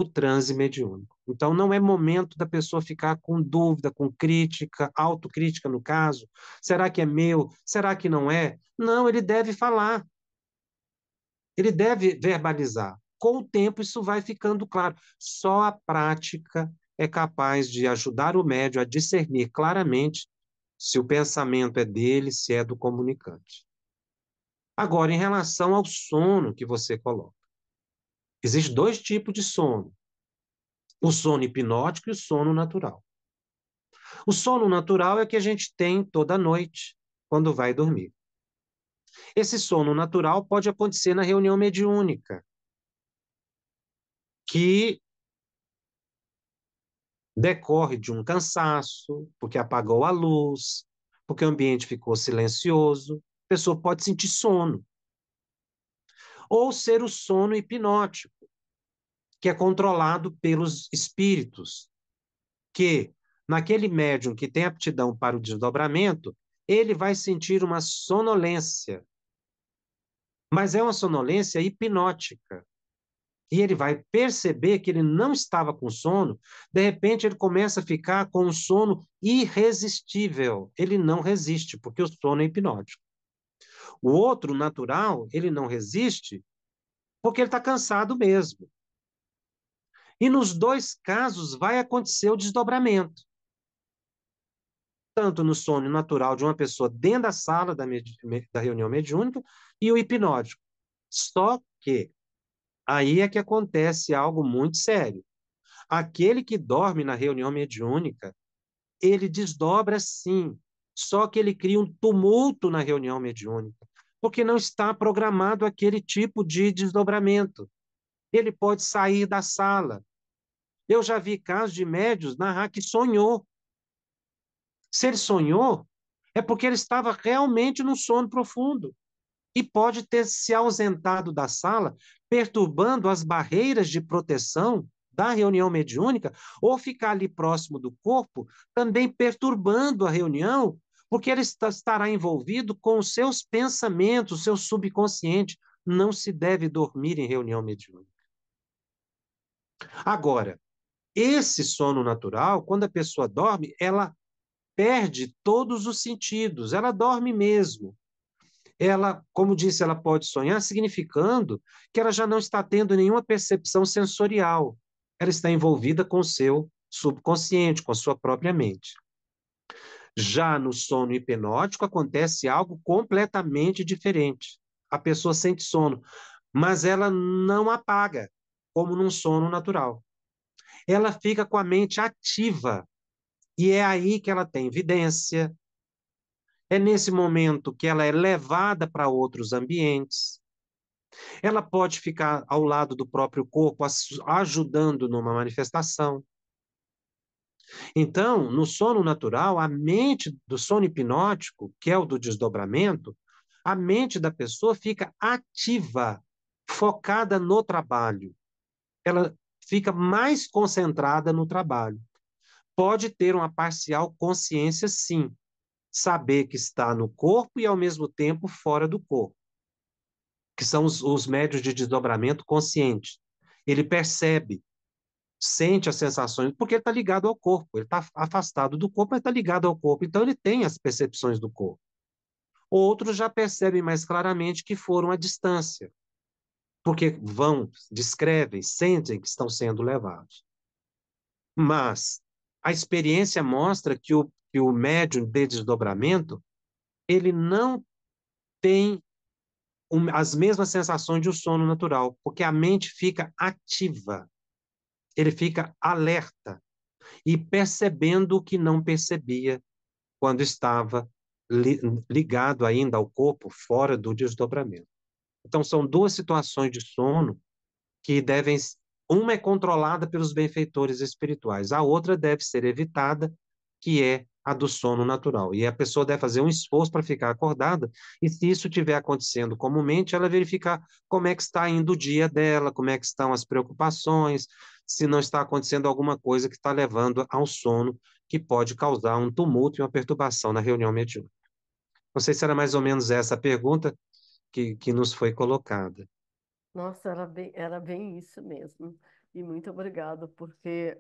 Speaker 2: o transe mediúnico. Então, não é momento da pessoa ficar com dúvida, com crítica, autocrítica no caso. Será que é meu? Será que não é? Não, ele deve falar, ele deve verbalizar. Com o tempo, isso vai ficando claro. Só a prática é capaz de ajudar o médium a discernir claramente se o pensamento é dele, se é do comunicante. Agora, em relação ao sono que você coloca, existem dois tipos de sono: o sono hipnótico e o sono natural. O sono natural é o que a gente tem toda noite, quando vai dormir. Esse sono natural pode acontecer na reunião mediúnica, que decorre de um cansaço, porque apagou a luz, porque o ambiente ficou silencioso. A pessoa pode sentir sono. Ou ser o sono hipnótico, que é controlado pelos espíritos, que naquele médium que tem aptidão para o desdobramento, ele vai sentir uma sonolência, mas é uma sonolência hipnótica. E ele vai perceber que ele não estava com sono, de repente ele começa a ficar com um sono irresistível. Ele não resiste, porque o sono é hipnótico. O outro, natural, ele não resiste porque ele está cansado mesmo. E nos dois casos vai acontecer o desdobramento. Tanto no sono natural de uma pessoa dentro da sala da reunião mediúnica e o hipnótico. Só que aí é que acontece algo muito sério. Aquele que dorme na reunião mediúnica, ele desdobra sim, só que ele cria um tumulto na reunião mediúnica, porque não está programado aquele tipo de desdobramento. Ele pode sair da sala. Eu já vi casos de médios narrar que sonhou. Se ele sonhou, é porque ele estava realmente num sono profundo e pode ter se ausentado da sala, perturbando as barreiras de proteção da reunião mediúnica, ou ficar ali próximo do corpo, também perturbando a reunião, porque ele estará envolvido com os seus pensamentos, o seu subconsciente. Não se deve dormir em reunião mediúnica. Agora, esse sono natural, quando a pessoa dorme, ela perde todos os sentidos, ela dorme mesmo. Ela, como disse, ela pode sonhar, significando que ela já não está tendo nenhuma percepção sensorial. Ela está envolvida com o seu subconsciente, com a sua própria mente. Já no sono hipnótico acontece algo completamente diferente. A pessoa sente sono, mas ela não apaga, como num sono natural. Ela fica com a mente ativa, e é aí que ela tem evidência. É nesse momento que ela é levada para outros ambientes. Ela pode ficar ao lado do próprio corpo, ajudando numa manifestação. Então, no sono natural, a mente do sono hipnótico, que é o do desdobramento, a mente da pessoa fica ativa, focada no trabalho. Ela fica mais concentrada no trabalho. Pode ter uma parcial consciência, sim, saber que está no corpo e, ao mesmo tempo, fora do corpo, que são os médios de desdobramento consciente. Ele percebe, sente as sensações, porque ele está ligado ao corpo, ele está afastado do corpo, mas está ligado ao corpo, então ele tem as percepções do corpo. Outros já percebem mais claramente que foram à distância, porque vão, descrevem, sentem que estão sendo levados. Mas a experiência mostra que o médium de desdobramento, ele não tem as mesmas sensações de um sono natural, porque a mente fica ativa, ele fica alerta e percebendo o que não percebia quando estava ligado ainda ao corpo, fora do desdobramento. Então, são duas situações de sono que devem. Uma é controlada pelos benfeitores espirituais, a outra deve ser evitada, que é a do sono natural. E a pessoa deve fazer um esforço para ficar acordada, e se isso estiver acontecendo comumente, ela verificar como é que está indo o dia dela, como é que estão as preocupações, se não está acontecendo alguma coisa que está levando ao sono, que pode causar um tumulto e uma perturbação na reunião mediúnica. Não sei se era mais ou menos essa a pergunta que nos foi colocada.
Speaker 1: Nossa, era bem isso mesmo. E muito obrigado, porque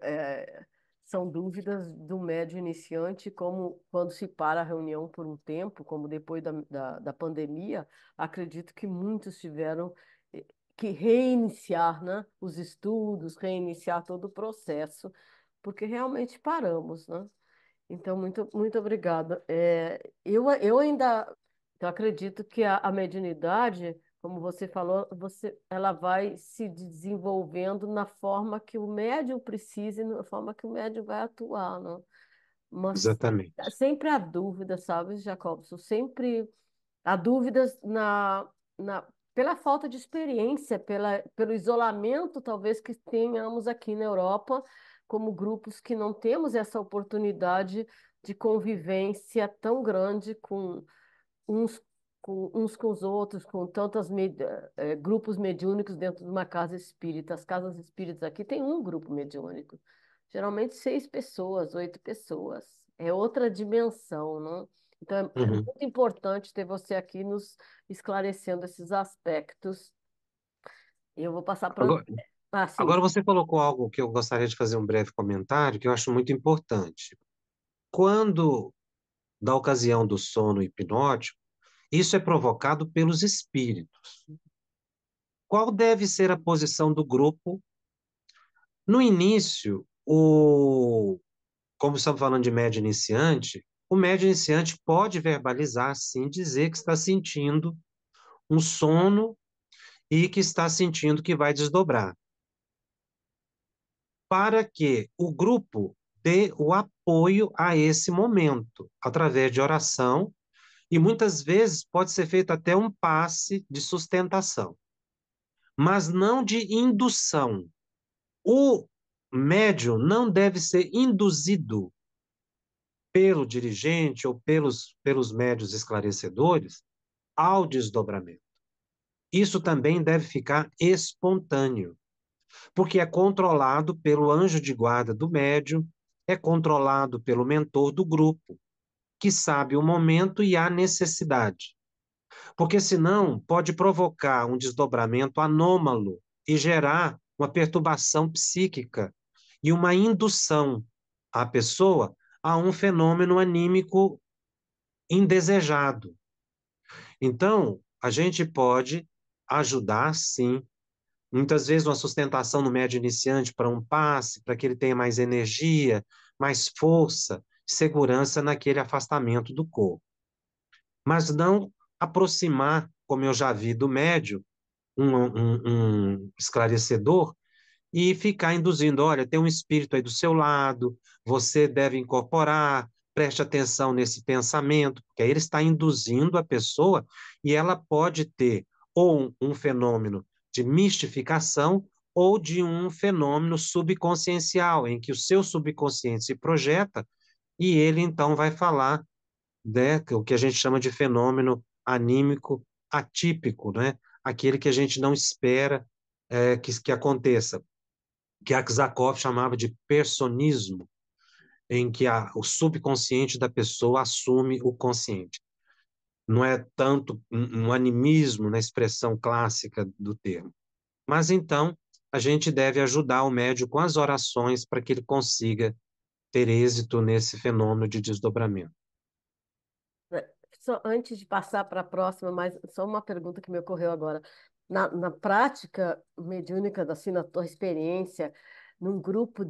Speaker 1: são dúvidas do médio iniciante, como quando se para a reunião por um tempo, como depois da pandemia, acredito que muitos tiveram eh, que reiniciar, né, os estudos, reiniciar todo o processo, porque realmente paramos, né? Então, muito obrigada. Eu ainda eu acredito que a mediunidade, como você falou, ela vai se desenvolvendo na forma que o médium precisa e na forma que o médium vai atuar, né? Mas
Speaker 2: Exatamente.
Speaker 1: sempre há dúvida, sabe, Jacobson? Sempre há dúvidas pela falta de experiência, pelo isolamento, talvez, que tenhamos aqui na Europa, como grupos que não temos essa oportunidade de convivência tão grande uns uns com os outros, com grupos mediúnicos dentro de uma casa espírita. As casas espíritas aqui tem um grupo mediúnico, geralmente 6 pessoas, 8 pessoas. É outra dimensão, não? Então é
Speaker 2: Uhum.
Speaker 1: muito importante ter você aqui nos esclarecendo esses aspectos. E eu vou passar para
Speaker 2: Agora,
Speaker 1: André. Ah, sim.
Speaker 2: agora você colocou algo que eu gostaria de fazer um breve comentário, que eu acho muito importante. Quando, da ocasião do sono hipnótico, isso é provocado pelos espíritos. Qual deve ser a posição do grupo? No início, como estamos falando de médio iniciante, o médio iniciante pode verbalizar, sim, dizer que está sentindo um sono e que está sentindo que vai desdobrar, para que o grupo dê o apoio a esse momento, através de oração, e muitas vezes pode ser feito até um passe de sustentação, mas não de indução. O médium não deve ser induzido pelo dirigente ou pelos médios esclarecedores ao desdobramento. Isso também deve ficar espontâneo, porque é controlado pelo anjo de guarda do médium, é controlado pelo mentor do grupo, que sabe o momento e a necessidade. Porque senão pode provocar um desdobramento anômalo e gerar uma perturbação psíquica e uma indução à pessoa a um fenômeno anímico indesejado. Então, a gente pode ajudar, sim, muitas vezes uma sustentação no médio iniciante para um passe, para que ele tenha mais energia, mais força, segurança naquele afastamento do corpo. Mas não aproximar, como eu já vi do médio, um esclarecedor, e ficar induzindo: olha, tem um espírito aí do seu lado, você deve incorporar, preste atenção nesse pensamento, porque aí ele está induzindo a pessoa e ela pode ter ou um fenômeno de mistificação ou de um fenômeno subconsciencial, em que o seu subconsciente se projeta e ele então vai falar, né, o que a gente chama de fenômeno anímico atípico, né? Aquele que a gente não espera que aconteça, que Aksakov chamava de personismo, em que o subconsciente da pessoa assume o consciente. Não é tanto um animismo na expressão clássica do termo. Mas então, a gente deve ajudar o médium com as orações para que ele consiga ter êxito nesse fenômeno de desdobramento.
Speaker 1: Só antes de passar para a próxima, mas só uma pergunta que me ocorreu agora. Na prática mediúnica, assim, na tua experiência, num grupo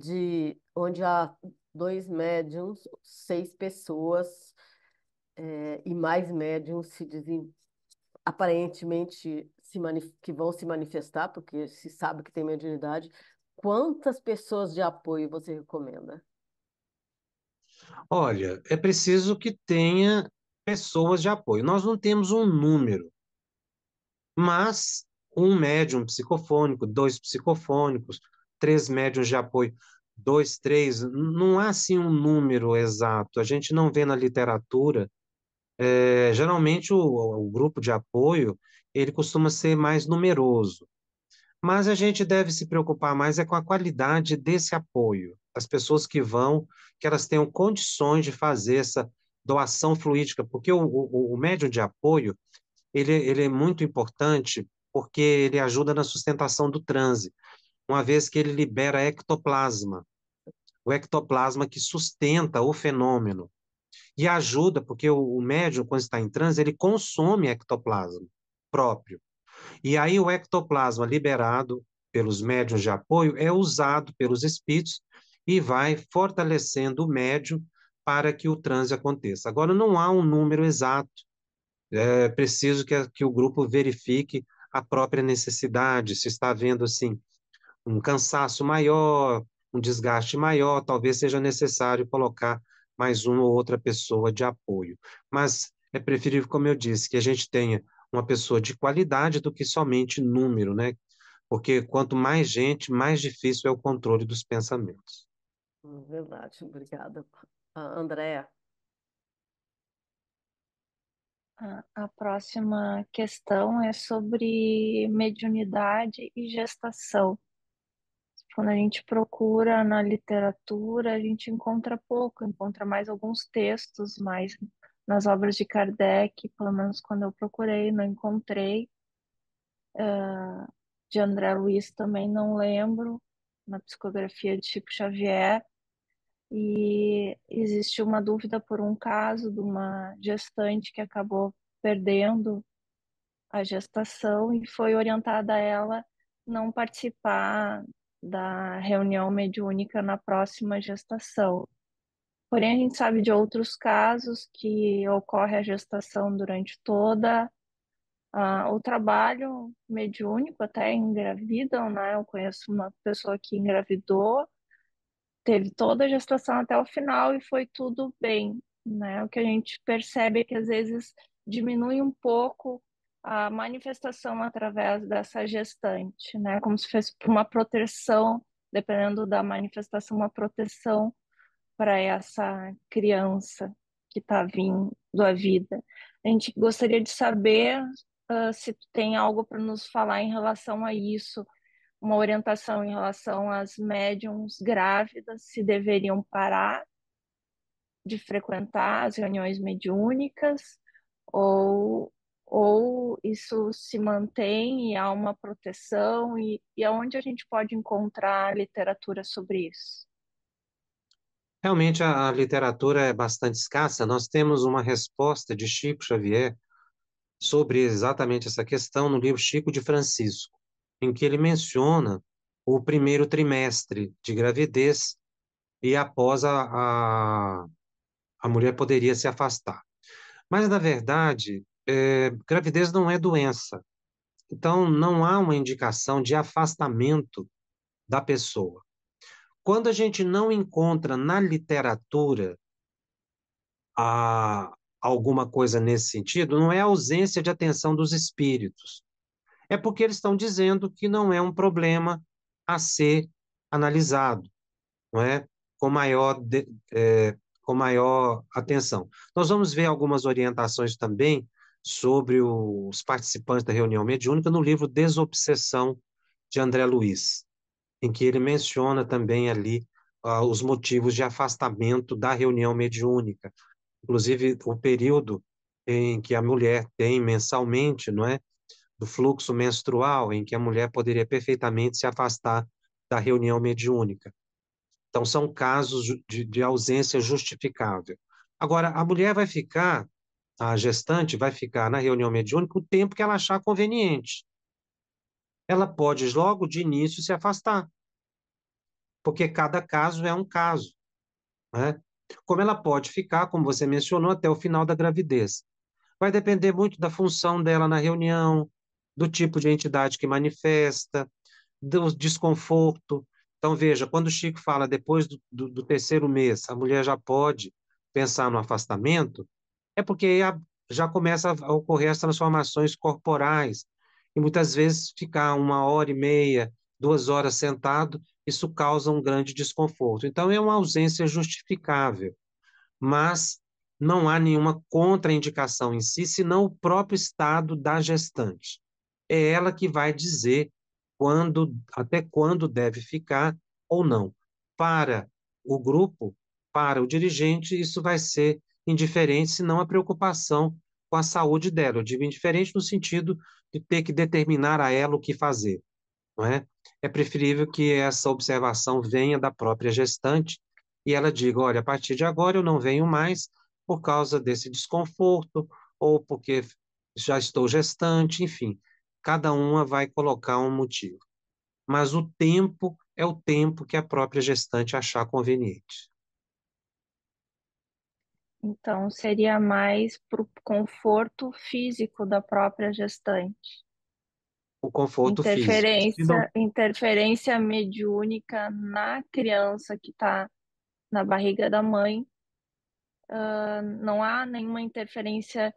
Speaker 1: onde há 2 médiums, 6 pessoas, e mais médiums se dizem aparentemente que vão se manifestar, porque se sabe que tem mediunidade, quantas pessoas de apoio você recomenda?
Speaker 2: Olha, é preciso que tenha pessoas de apoio. Nós não temos um número, mas um médium psicofônico, 2 psicofônicos, 3 médiums de apoio, 2, 3, não há assim um número exato. A gente não vê na literatura. Geralmente o grupo de apoio ele costuma ser mais numeroso, mas a gente deve se preocupar mais com a qualidade desse apoio. As pessoas que vão, que elas tenham condições de fazer essa doação fluídica, porque o médium de apoio ele é muito importante porque ele ajuda na sustentação do transe. uma vez que ele libera ectoplasma, o ectoplasma que sustenta o fenômeno e ajuda, porque o médium, quando está em transe, ele consome ectoplasma próprio. E aí o ectoplasma liberado pelos médiuns de apoio é usado pelos espíritos e vai fortalecendo o médium para que o transe aconteça. Agora, não há um número exato, é preciso que o grupo verifique a própria necessidade, se está havendo, assim, um cansaço maior, um desgaste maior, talvez seja necessário colocar mais uma ou outra pessoa de apoio. Mas é preferível, como eu disse, que a gente tenha uma pessoa de qualidade do que somente número, né? Porque quanto mais gente, mais difícil é o controle dos pensamentos.
Speaker 1: Verdade, obrigada. Andréa.
Speaker 3: A próxima questão é sobre mediunidade e gestação. Quando a gente procura na literatura, a gente encontra pouco, encontra mais alguns textos, mais nas obras de Kardec, pelo menos quando eu procurei, não encontrei. De André Luiz também não lembro, na psicografia de Chico Xavier. E existe uma dúvida por um caso de uma gestante que acabou perdendo a gestação e foi orientada a ela não participar da reunião mediúnica na próxima gestação. Porém, a gente sabe de outros casos que ocorre a gestação durante toda o trabalho mediúnico, até engravidam, né? Eu conheço uma pessoa que engravidou, teve toda a gestação até o final e foi tudo bem, né? O que a gente percebe é que às vezes diminui um pouco a manifestação através dessa gestante, né? Como se fosse uma proteção, dependendo da manifestação, uma proteção para essa criança que está vindo à vida. A gente gostaria de saber se tu tem algo para nos falar em relação a isso, uma orientação em relação às médiums grávidas, se deveriam parar de frequentar as reuniões mediúnicas ou, ou isso se mantém e há uma proteção e aonde a gente pode encontrar literatura sobre isso?
Speaker 2: Realmente a literatura é bastante escassa. Nós temos uma resposta de Chico Xavier sobre exatamente essa questão no livro Chico de Francisco, em que ele menciona o primeiro trimestre de gravidez e após a mulher poderia se afastar. Mas, na verdade, gravidez não é doença. Então, não há uma indicação de afastamento da pessoa. Quando a gente não encontra na literatura a, alguma coisa nesse sentido, não é ausência de atenção dos espíritos. É porque eles estão dizendo que não é um problema a ser analisado, não é? Com maior, com maior atenção. Nós vamos ver algumas orientações também sobre os participantes da reunião mediúnica no livro Desobsessão, de André Luiz, em que ele menciona também ali os motivos de afastamento da reunião mediúnica, inclusive o período em que a mulher tem mensalmente, não é? Do fluxo menstrual, em que a mulher poderia perfeitamente se afastar da reunião mediúnica. Então, são casos de ausência justificável. Agora, a mulher vai ficar, a gestante vai ficar na reunião mediúnica o tempo que ela achar conveniente. Ela pode, logo de início, se afastar, porque cada caso é um caso, né? Como ela pode ficar, como você mencionou, até o final da gravidez. Vai depender muito da função dela na reunião, do tipo de entidade que manifesta, do desconforto. Então, veja, quando o Chico fala depois do terceiro mês, a mulher já pode pensar no afastamento, é porque aí já começa a ocorrer as transformações corporais. E muitas vezes ficar 1 hora e meia, 2 horas sentado, isso causa um grande desconforto. Então, é uma ausência justificável, mas não há nenhuma contraindicação em si, senão o próprio estado da gestante. É ela que vai dizer até quando deve ficar ou não. Para o grupo, para o dirigente, isso vai ser indiferente, senão a preocupação com a saúde dela. Eu digo indiferente no sentido de ter que determinar a ela o que fazer, não é? É preferível que essa observação venha da própria gestante e ela diga, olha, a partir de agora eu não venho mais por causa desse desconforto ou porque já estou gestante, enfim. Cada uma vai colocar um motivo. Mas o tempo é o tempo que a própria gestante achar conveniente.
Speaker 3: Então, seria mais para o conforto físico da própria gestante.
Speaker 2: O conforto físico. Se não,
Speaker 3: Interferência mediúnica na criança que está na barriga da mãe, não há nenhuma interferência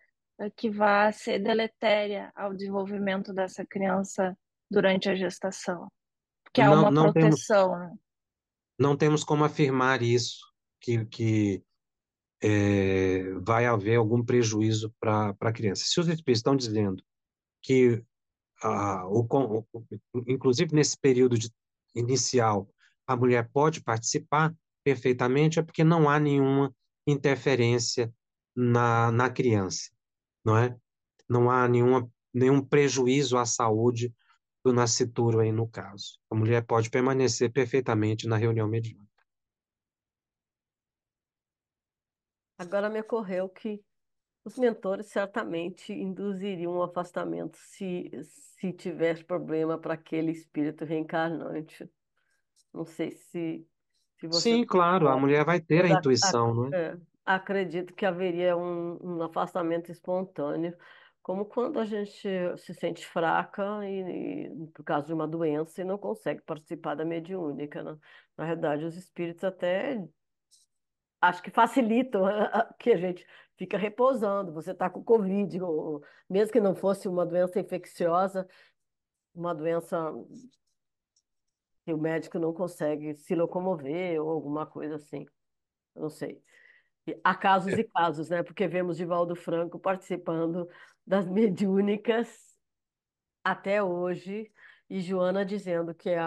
Speaker 3: que vá ser deletéria ao desenvolvimento dessa criança durante a gestação, porque há
Speaker 2: não,
Speaker 3: uma proteção, né?
Speaker 2: não temos como afirmar isso, que vai haver algum prejuízo para a criança. Se os espíritos estão dizendo que, inclusive nesse período inicial, a mulher pode participar perfeitamente, é porque não há nenhuma interferência na criança, não é? Não há nenhum prejuízo à saúde do nascituro aí no caso. A mulher pode permanecer perfeitamente na reunião mediúnica.
Speaker 1: Agora me ocorreu que os mentores certamente induziriam um afastamento se tivesse problema para aquele espírito reencarnante. Não sei se você
Speaker 2: Sim, claro, a
Speaker 1: concorda,
Speaker 2: mulher vai ter a
Speaker 1: mas
Speaker 2: intuição, não é?
Speaker 1: acredito que haveria um afastamento espontâneo, como quando a gente se sente fraca por causa de uma doença e não consegue participar da mediúnica, né? Na verdade, os espíritos até acho que facilitam que a gente fica repousando. Você está com Covid, ou mesmo que não fosse uma doença infecciosa, uma doença que o médico não consegue se locomover ou alguma coisa assim. Eu não sei. E há casos e casos, né? Porque vemos Divaldo Franco participando das mediúnicas até hoje e Joana dizendo que é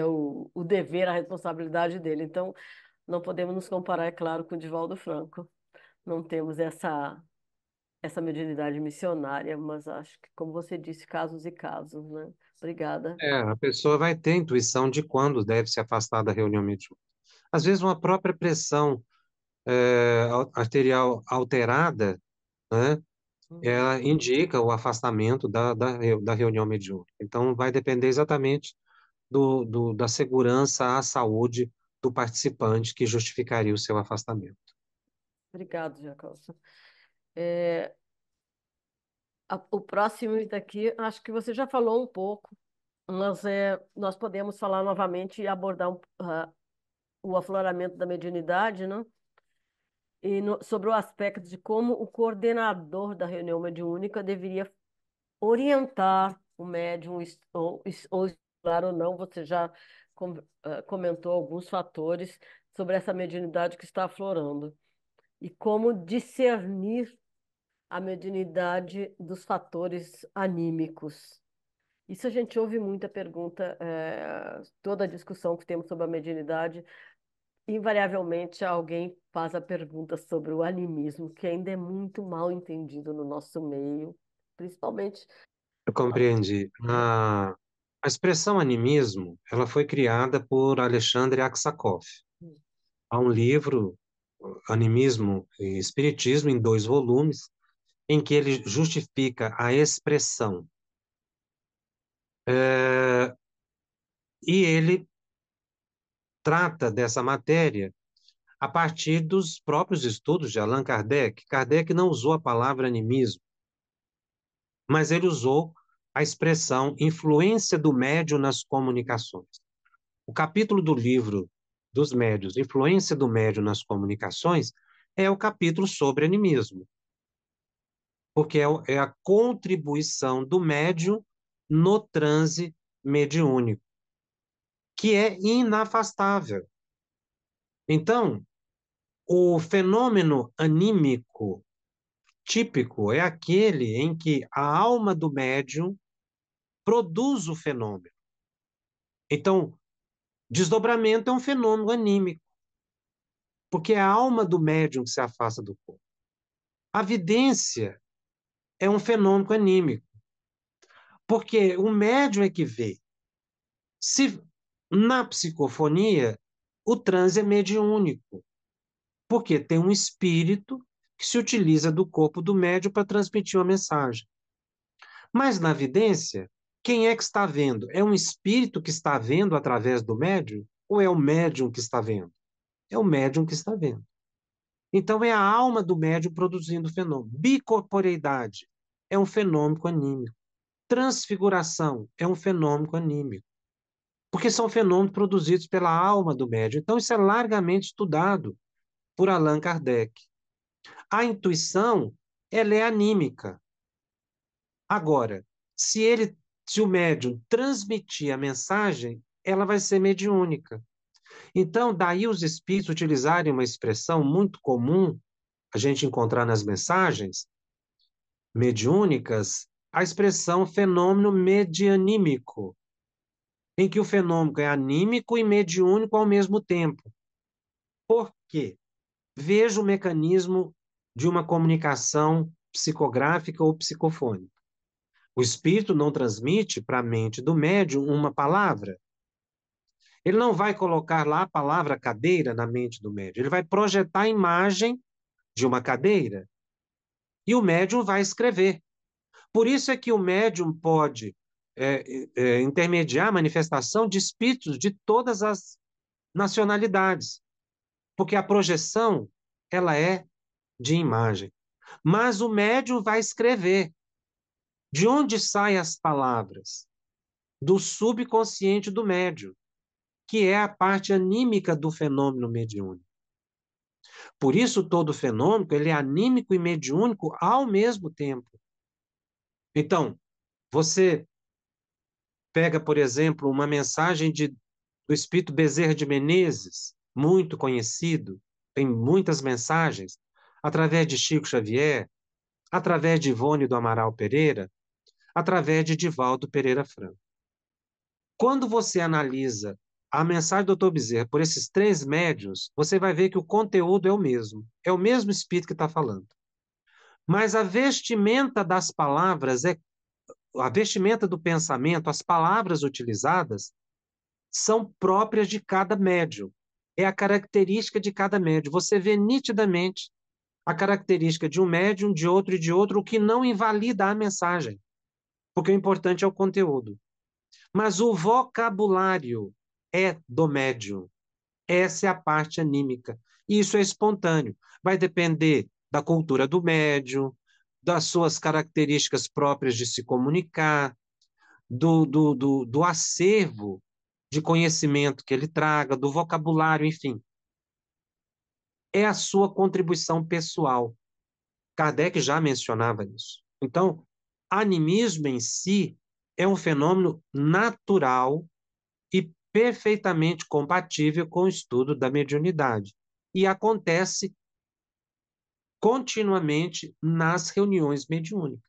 Speaker 1: o dever, a responsabilidade dele. Então, não podemos nos comparar, é claro, com o Divaldo Franco. Não temos essa mediunidade missionária, mas acho que, como você disse, casos e casos, né? Obrigada.
Speaker 2: A pessoa vai ter intuição de quando deve se afastar da reunião mediúnica. Às vezes, uma própria pressão arterial alterada, né,
Speaker 1: Uhum.
Speaker 2: ela indica o afastamento da reunião mediúnica. Então, vai depender exatamente da segurança à saúde do participante que justificaria o seu afastamento.
Speaker 1: Obrigado, Jacobson. É, o próximo daqui, acho que você já falou um pouco, mas nós podemos falar novamente e abordar o afloramento da mediunidade, né? E sobre o aspecto de como o coordenador da reunião mediúnica deveria orientar o médium ou estudar ou não. Você já comentou alguns fatores sobre essa mediunidade que está aflorando e como discernir a mediunidade dos fatores anímicos. Isso a gente ouve muita pergunta, toda a discussão que temos sobre a mediunidade, invariavelmente alguém faz a pergunta sobre o animismo, que ainda é muito mal entendido no nosso meio, principalmente.
Speaker 2: Eu compreendi. A expressão animismo, ela foi criada por Alexandre Aksakov. Há um livro, Animismo e Espiritismo, em 2 volumes, em que ele justifica a expressão. E ele trata dessa matéria a partir dos próprios estudos de Allan Kardec. Kardec não usou a palavra animismo, mas ele usou a expressão influência do médium nas comunicações. O capítulo do livro dos médiuns, Influência do Médium nas Comunicações, é o capítulo sobre animismo, porque é a contribuição do médium no transe mediúnico, que é inafastável. Então, o fenômeno anímico típico é aquele em que a alma do médium produz o fenômeno. Então, desdobramento é um fenômeno anímico, porque é a alma do médium que se afasta do corpo. A vidência é um fenômeno anímico. Porque o médium é que vê. Se na psicofonia, o transe é mediúnico, porque tem um espírito que se utiliza do corpo do médium para transmitir uma mensagem. Mas na vidência, quem é que está vendo? É um espírito que está vendo através do médium? Ou é o médium que está vendo? É o médium que está vendo. Então, é a alma do médium produzindo o fenômeno. Bicorporeidade é um fenômeno anímico. Transfiguração é um fenômeno anímico. Porque são fenômenos produzidos pela alma do médium. Então, isso é largamente estudado por Allan Kardec. A intuição, ela é anímica. Agora, se o médium transmitir a mensagem, ela vai ser mediúnica. Então, daí os espíritos utilizarem uma expressão muito comum a gente encontrar nas mensagens mediúnicas, a expressão fenômeno medianímico, em que o fenômeno é anímico e mediúnico ao mesmo tempo. Por quê? Veja o mecanismo de uma comunicação psicográfica ou psicofônica. O espírito não transmite para a mente do médium uma palavra. Ele não vai colocar lá a palavra cadeira na mente do médium. Ele vai projetar a imagem de uma cadeira. E o médium vai escrever. Por isso é que o médium pode intermediar a manifestação de espíritos de todas as nacionalidades. Porque a projeção, ela é de imagem. Mas o médium vai escrever. De onde saem as palavras? Do subconsciente do médium, que é a parte anímica do fenômeno mediúnico. Por isso, todo fenômeno ele é anímico e mediúnico ao mesmo tempo. Então, você pega, por exemplo, uma mensagem do Espírito Bezerra de Menezes, muito conhecido, tem muitas mensagens, através de Chico Xavier, através de Ivone do Amaral Pereira, através de Divaldo Pereira Franco. Quando você analisa a mensagem do Dr. Bezerra por esses três médiuns, você vai ver que o conteúdo é o mesmo espírito que está falando. Mas a vestimenta das palavras, a vestimenta do pensamento, as palavras utilizadas, são próprias de cada médium. É a característica de cada médium. Você vê nitidamente a característica de um médium, de outro e de outro, o que não invalida a mensagem, porque o importante é o conteúdo. Mas o vocabulário é do médium. Essa é a parte anímica. E isso é espontâneo. Vai depender da cultura do médium, das suas características próprias de se comunicar, do acervo de conhecimento que ele traga, do vocabulário, enfim. É a sua contribuição pessoal. Kardec já mencionava isso. Então, animismo em si é um fenômeno natural e perfeitamente compatível com o estudo da mediunidade. E acontece continuamente nas reuniões mediúnicas.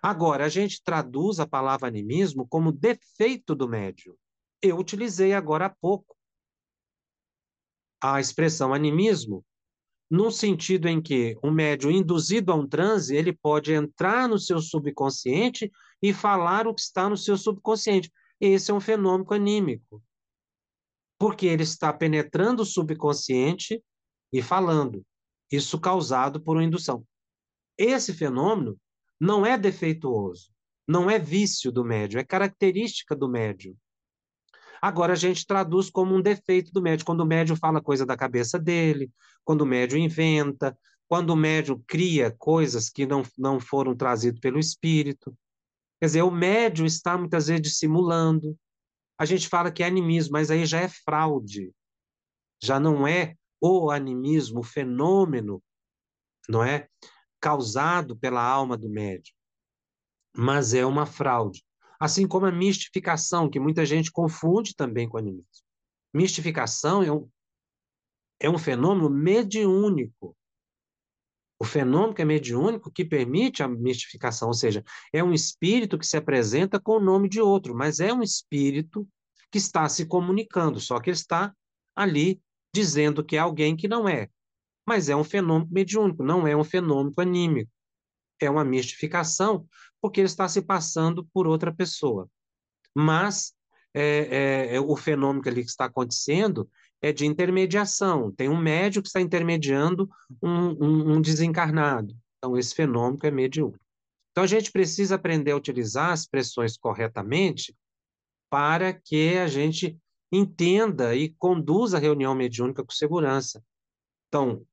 Speaker 2: Agora, a gente traduz a palavra animismo como defeito do médium. Eu utilizei agora há pouco a expressão animismo, no sentido em que um médium induzido a um transe, ele pode entrar no seu subconsciente e falar o que está no seu subconsciente. Esse é um fenômeno anímico, porque ele está penetrando o subconsciente e falando. Isso causado por uma indução. Esse fenômeno não é defeituoso, não é vício do médium, é característica do médium. Agora a gente traduz como um defeito do médium, quando o médium fala coisa da cabeça dele, quando o médium inventa, quando o médium cria coisas que não foram trazidas pelo espírito. Quer dizer, o médium está muitas vezes dissimulando. A gente fala que é animismo, mas aí já é fraude. Já não é o animismo, o fenômeno, não é? Causado pela alma do médium, mas é uma fraude. Assim como a mistificação, que muita gente confunde também com animismo. Mistificação é um fenômeno mediúnico. O fenômeno que é mediúnico que permite a mistificação, ou seja, é um espírito que se apresenta com o nome de outro, mas é um espírito que está se comunicando, só que ele está ali dizendo que é alguém que não é. Mas é um fenômeno mediúnico, não é um fenômeno anímico. é uma mistificação, porque ele está se passando por outra pessoa. Mas o fenômeno ali que está acontecendo é de intermediação. Tem um médium que está intermediando um desencarnado. Então, esse fenômeno é mediúnico. Então, a gente precisa aprender a utilizar as expressões corretamente para que a gente entenda e conduza a reunião mediúnica com segurança. Então,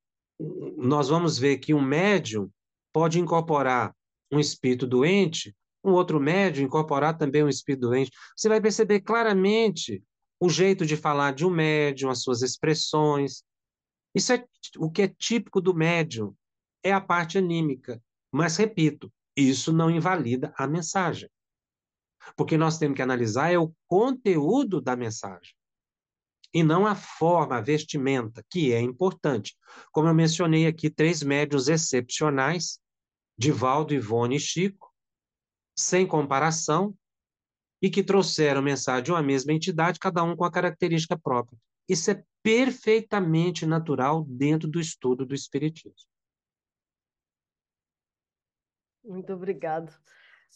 Speaker 2: nós vamos ver que um médium pode incorporar um espírito doente, um outro médium incorporar também um espírito doente. Você vai perceber claramente o jeito de falar de um médium, as suas expressões. Isso é o que é típico do médium, é a parte anímica. Mas, repito, isso não invalida a mensagem. Porque nós temos que analisar é o conteúdo da mensagem e não a forma, a vestimenta, que é importante. Como eu mencionei aqui, 3 médiuns excepcionais, Divaldo, Ivone e Chico, sem comparação, e que trouxeram mensagem de uma mesma entidade, cada um com a característica própria. Isso é perfeitamente natural dentro do estudo do Espiritismo.
Speaker 1: Muito obrigado.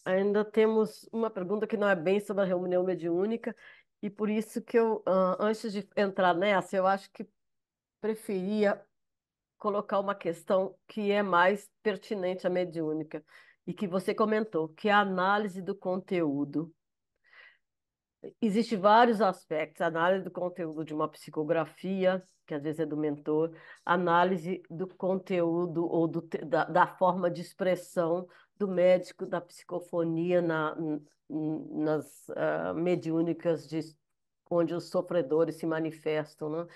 Speaker 1: Ainda temos uma pergunta que não é bem sobre a reunião mediúnica, e por isso que eu, antes de entrar nessa, eu acho que preferia colocar uma questão que é mais pertinente à mediúnica, e que você comentou, que é a análise do conteúdo. Existem vários aspectos, análise do conteúdo de uma psicografia, que às vezes é do mentor, análise do conteúdo ou da forma de expressão do médico, da psicofonia nas mediúnicas onde os sofredores se manifestam, né?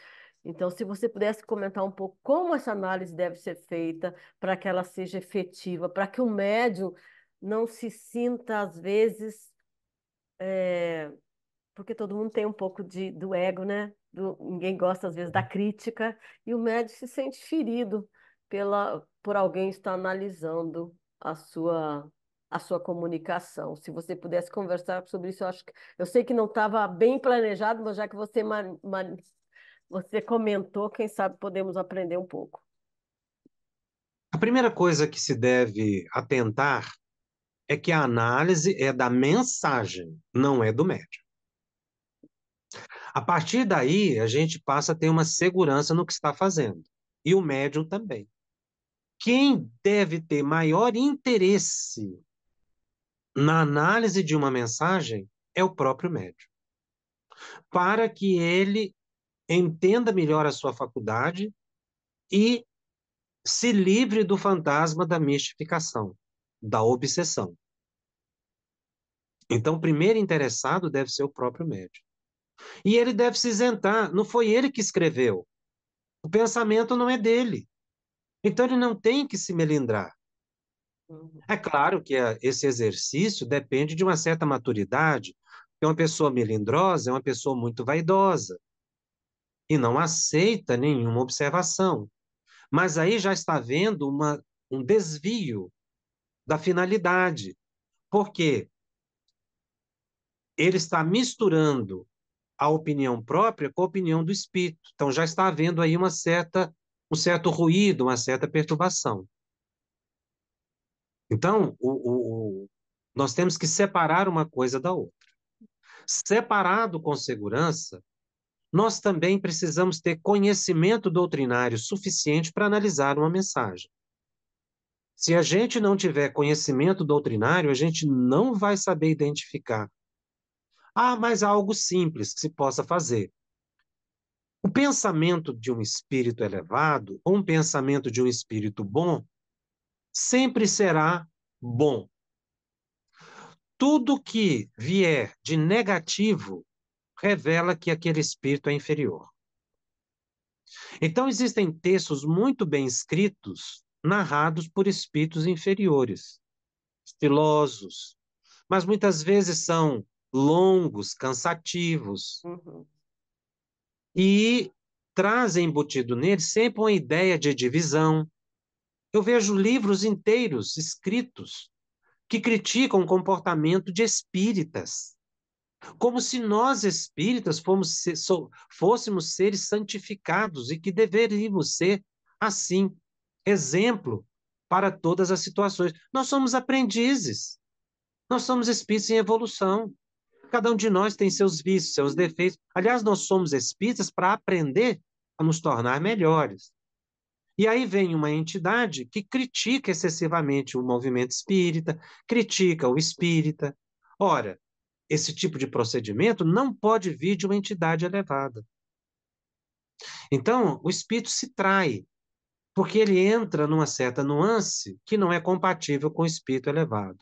Speaker 1: Então, se você pudesse comentar um pouco como essa análise deve ser feita para que ela seja efetiva, para que o médium não se sinta, às vezes, porque todo mundo tem um pouco do ego, né? Ninguém gosta, às vezes, da crítica, e o médico se sente ferido por alguém estar analisando a sua comunicação. Se você pudesse conversar sobre isso, eu sei que não estava bem planejado, mas já que você comentou, quem sabe podemos aprender um pouco.
Speaker 2: A primeira coisa que se deve atentar é que a análise é da mensagem, não é do médium. A partir daí, a gente passa a ter uma segurança no que está fazendo. E o médium também. Quem deve ter maior interesse na análise de uma mensagem é o próprio médium, para que ele entenda melhor a sua faculdade e se livre do fantasma da mistificação, da obsessão. Então, o primeiro interessado deve ser o próprio médium. E ele deve se isentar, não foi ele que escreveu. O pensamento não é dele. Então, ele não tem que se melindrar.
Speaker 1: Uhum.
Speaker 2: É claro que esse exercício depende de uma certa maturidade, porque uma pessoa melindrosa é uma pessoa muito vaidosa e não aceita nenhuma observação. Mas aí já está havendo um desvio da finalidade, porque ele está misturando a opinião própria com a opinião do espírito. Então já está havendo aí um certo ruído, uma certa perturbação. Então, nós temos que separar uma coisa da outra. Separado com segurança, nós também precisamos ter conhecimento doutrinário suficiente para analisar uma mensagem. Se a gente não tiver conhecimento doutrinário, a gente não vai saber identificar. Ah, mas há algo simples que se possa fazer. O pensamento de um espírito elevado, ou um pensamento de um espírito bom, sempre será bom. Tudo que vier de negativo revela que aquele espírito é inferior. Então, existem textos muito bem escritos, narrados por espíritos inferiores, estilosos, mas muitas vezes são longos, cansativos,
Speaker 1: Uhum.
Speaker 2: e trazem embutido neles sempre uma ideia de divisão. Eu vejo livros inteiros escritos que criticam o comportamento de espíritas, como se nós espíritas fôssemos seres santificados e que deveríamos ser assim. Exemplo, para todas as situações. Nós somos aprendizes, nós somos espíritos em evolução. Cada um de nós tem seus vícios, seus defeitos. Aliás, nós somos espíritas para aprender a nos tornar melhores. E aí vem uma entidade que critica excessivamente o movimento espírita, critica o espírita. Ora, esse tipo de procedimento não pode vir de uma entidade elevada. Então, o espírito se trai, porque ele entra numa certa nuance que não é compatível com o espírito elevado.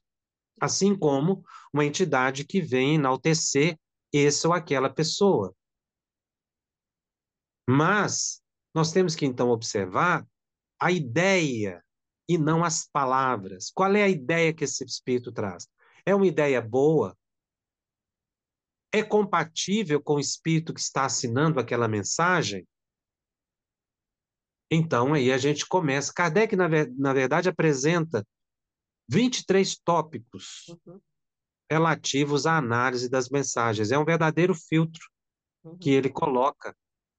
Speaker 2: Assim como uma entidade que vem enaltecer esse ou aquela pessoa. Mas nós temos que então observar a ideia e não as palavras. Qual é a ideia que esse espírito traz? É uma ideia boa? É compatível com o espírito que está assinando aquela mensagem? Então aí a gente começa. Kardec, na verdade, apresenta 23 tópicos
Speaker 1: Uhum,
Speaker 2: relativos à análise das mensagens. É um verdadeiro filtro que
Speaker 1: uhum,
Speaker 2: ele coloca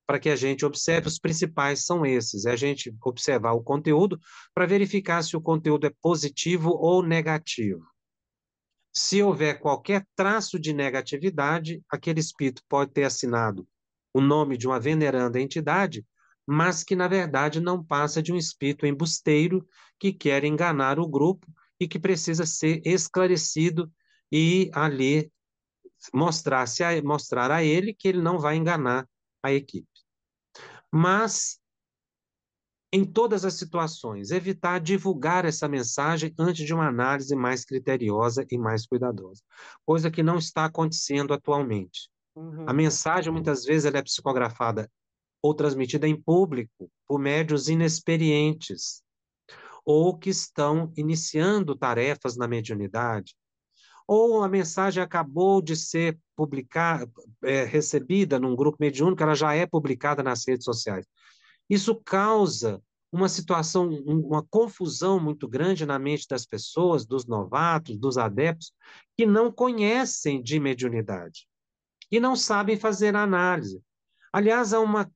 Speaker 2: para que a gente observe. Os principais são esses: é a gente observar o conteúdo para verificar se o conteúdo é positivo ou negativo. Se houver qualquer traço de negatividade, aquele espírito pode ter assinado o nome de uma veneranda entidade, mas que, na verdade, não passa de um espírito embusteiro que quer enganar o grupo e que precisa ser esclarecido e ali mostrar a ele que ele não vai enganar a equipe. Mas, em todas as situações, evitar divulgar essa mensagem antes de uma análise mais criteriosa e mais cuidadosa, coisa que não está acontecendo atualmente. A
Speaker 1: uhum,
Speaker 2: mensagem, muitas vezes, ela é psicografada ou transmitida em público por médios inexperientes ou que estão iniciando tarefas na mediunidade, ou a mensagem acabou de ser publicada, recebida num grupo mediúnico, ela já é publicada nas redes sociais. Isso causa uma situação, uma confusão muito grande na mente das pessoas, dos novatos, dos adeptos, que não conhecem de mediunidade e não sabem fazer análise. Aliás, há uma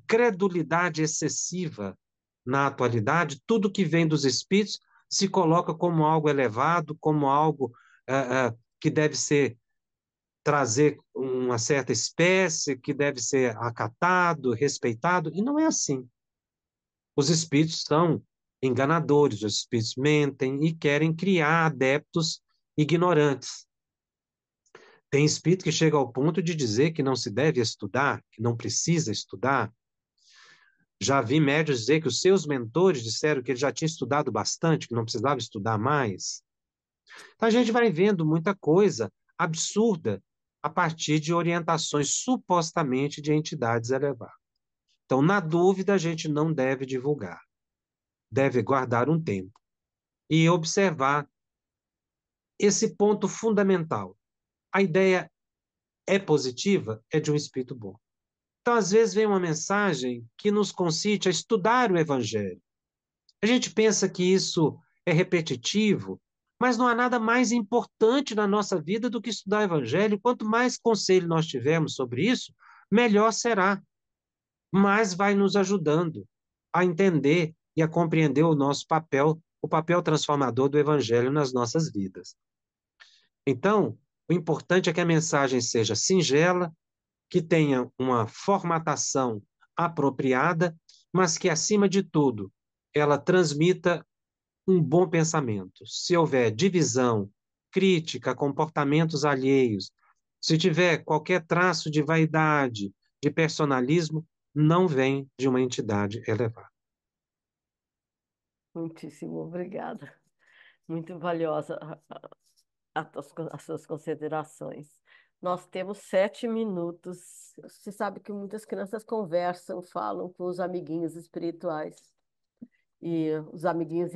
Speaker 2: credulidade excessiva na atualidade. Tudo que vem dos espíritos se coloca como algo elevado, como algo que deve ser trazer uma certa espécie, que deve ser acatado, respeitado, e não é assim. Os espíritos são enganadores, os espíritos mentem e querem criar adeptos ignorantes. Tem espírito que chega ao ponto de dizer que não se deve estudar, que não precisa estudar. Já vi médios dizer que os seus mentores disseram que ele já tinha estudado bastante, que não precisava estudar mais. Então a gente vai vendo muita coisa absurda a partir de orientações supostamente de entidades elevadas. Então, na dúvida, a gente não deve divulgar, deve guardar um tempo e observar esse ponto fundamental. A ideia é positiva, é de um espírito bom. Então, às vezes, vem uma mensagem que nos concite a estudar o Evangelho. A gente pensa que isso é repetitivo, mas não há nada mais importante na nossa vida do que estudar o Evangelho. Quanto mais conselho nós tivermos sobre isso, melhor será. Mais vai nos ajudando a entender e a compreender o nosso papel, o papel transformador do Evangelho nas nossas vidas. Então, o importante é que a mensagem seja singela, que tenha uma formatação apropriada, mas que, acima de tudo, ela transmita um bom pensamento. Se houver divisão, crítica, comportamentos alheios, se tiver qualquer traço de vaidade, de personalismo, não vem de uma entidade elevada.
Speaker 1: muitíssimo obrigada. Muito valiosa as suas considerações. Nós temos 7 minutos. Você sabe que muitas crianças conversam, falam com os amiguinhos espirituais e os amiguinhos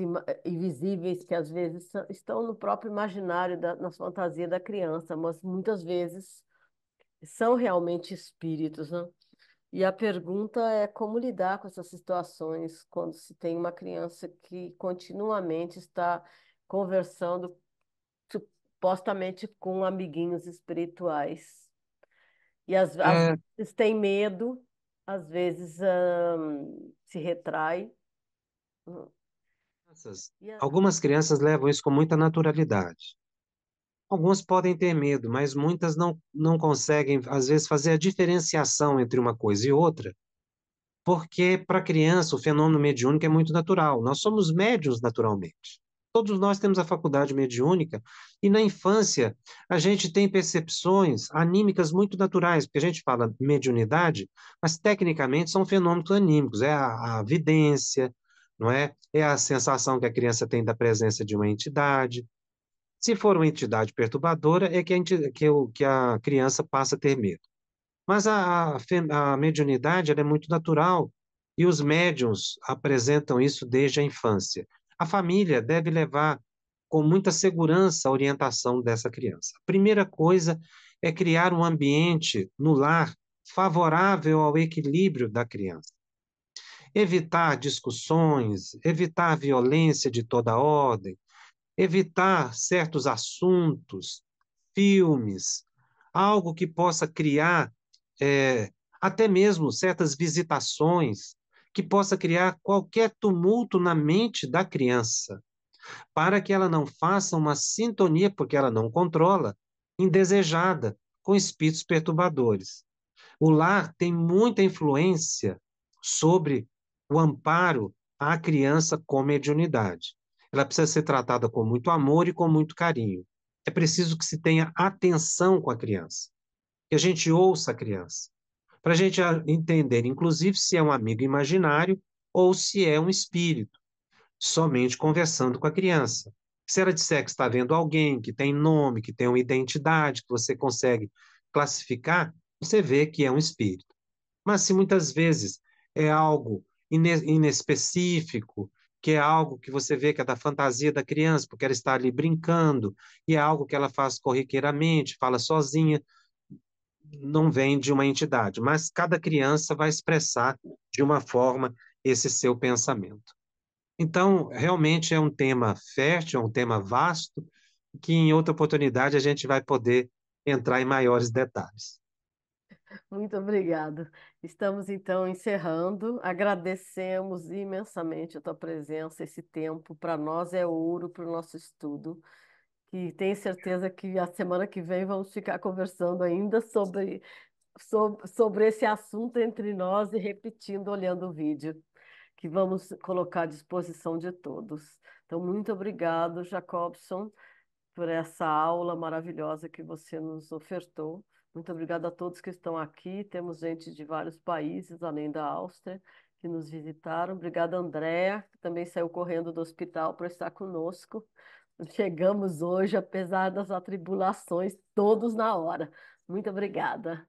Speaker 1: invisíveis que às vezes estão no próprio imaginário, na fantasia da criança, mas muitas vezes são realmente espíritos, né? E a pergunta é como lidar com essas situações quando se tem uma criança que continuamente está conversando supostamente com amiguinhos espirituais. E às
Speaker 2: É,
Speaker 1: vezes tem medo, às vezes se retrai. E a-
Speaker 2: Algumas crianças levam isso com muita naturalidade. Algumas podem ter medo, mas muitas não conseguem, às vezes, fazer a diferenciação entre uma coisa e outra, porque para a criança o fenômeno mediúnico é muito natural. Nós somos médiuns naturalmente. Todos nós temos a faculdade mediúnica, e na infância a gente tem percepções anímicas muito naturais, porque a gente fala mediunidade, mas tecnicamente são fenômenos anímicos, é a vidência, não é? É a sensação que a criança tem da presença de uma entidade. Se for uma entidade perturbadora, é que que a criança passa a ter medo. Mas a mediunidade ela é muito natural e os médiuns apresentam isso desde a infância. A família deve levar com muita segurança a orientação dessa criança. A primeira coisa é criar um ambiente no lar favorável ao equilíbrio da criança. Evitar discussões, evitar violência de toda ordem, evitar certos assuntos, filmes, algo que possa criar até mesmo certas visitações, que possa criar qualquer tumulto na mente da criança, para que ela não faça uma sintonia, porque ela não controla, indesejada, com espíritos perturbadores. O lar tem muita influência sobre o amparo à criança com mediunidade. Ela precisa ser tratada com muito amor e com muito carinho. É preciso que se tenha atenção com a criança, que a gente ouça a criança, para a gente entender, inclusive, se é um amigo imaginário ou se é um espírito, somente conversando com a criança. Se ela disser que está vendo alguém que tem nome, que tem uma identidade, que você consegue classificar, você vê que é um espírito. Mas se muitas vezes é algo inespecífico, que é algo que você vê que é da fantasia da criança, porque ela está ali brincando, e é algo que ela faz corriqueiramente, fala sozinha, não vem de uma entidade, mas cada criança vai expressar de uma forma esse seu pensamento. Então, realmente é um tema fértil, é um tema vasto, que em outra oportunidade a gente vai poder entrar em maiores detalhes.
Speaker 1: Muito obrigada. Estamos então encerrando. Agradecemos imensamente a tua presença, esse tempo para nós é ouro para o nosso estudo. E tenho certeza que a semana que vem vamos ficar conversando ainda sobre esse assunto entre nós e repetindo, olhando o vídeo, que vamos colocar à disposição de todos. Então, muito obrigado, Jacobson, por essa aula maravilhosa que você nos ofertou. Muito obrigada a todos que estão aqui. Temos gente de vários países, além da Áustria, que nos visitaram. Obrigada, Andréa, que também saiu correndo do hospital para estar conosco. Chegamos hoje, apesar das atribulações, todos na hora. Muito obrigada.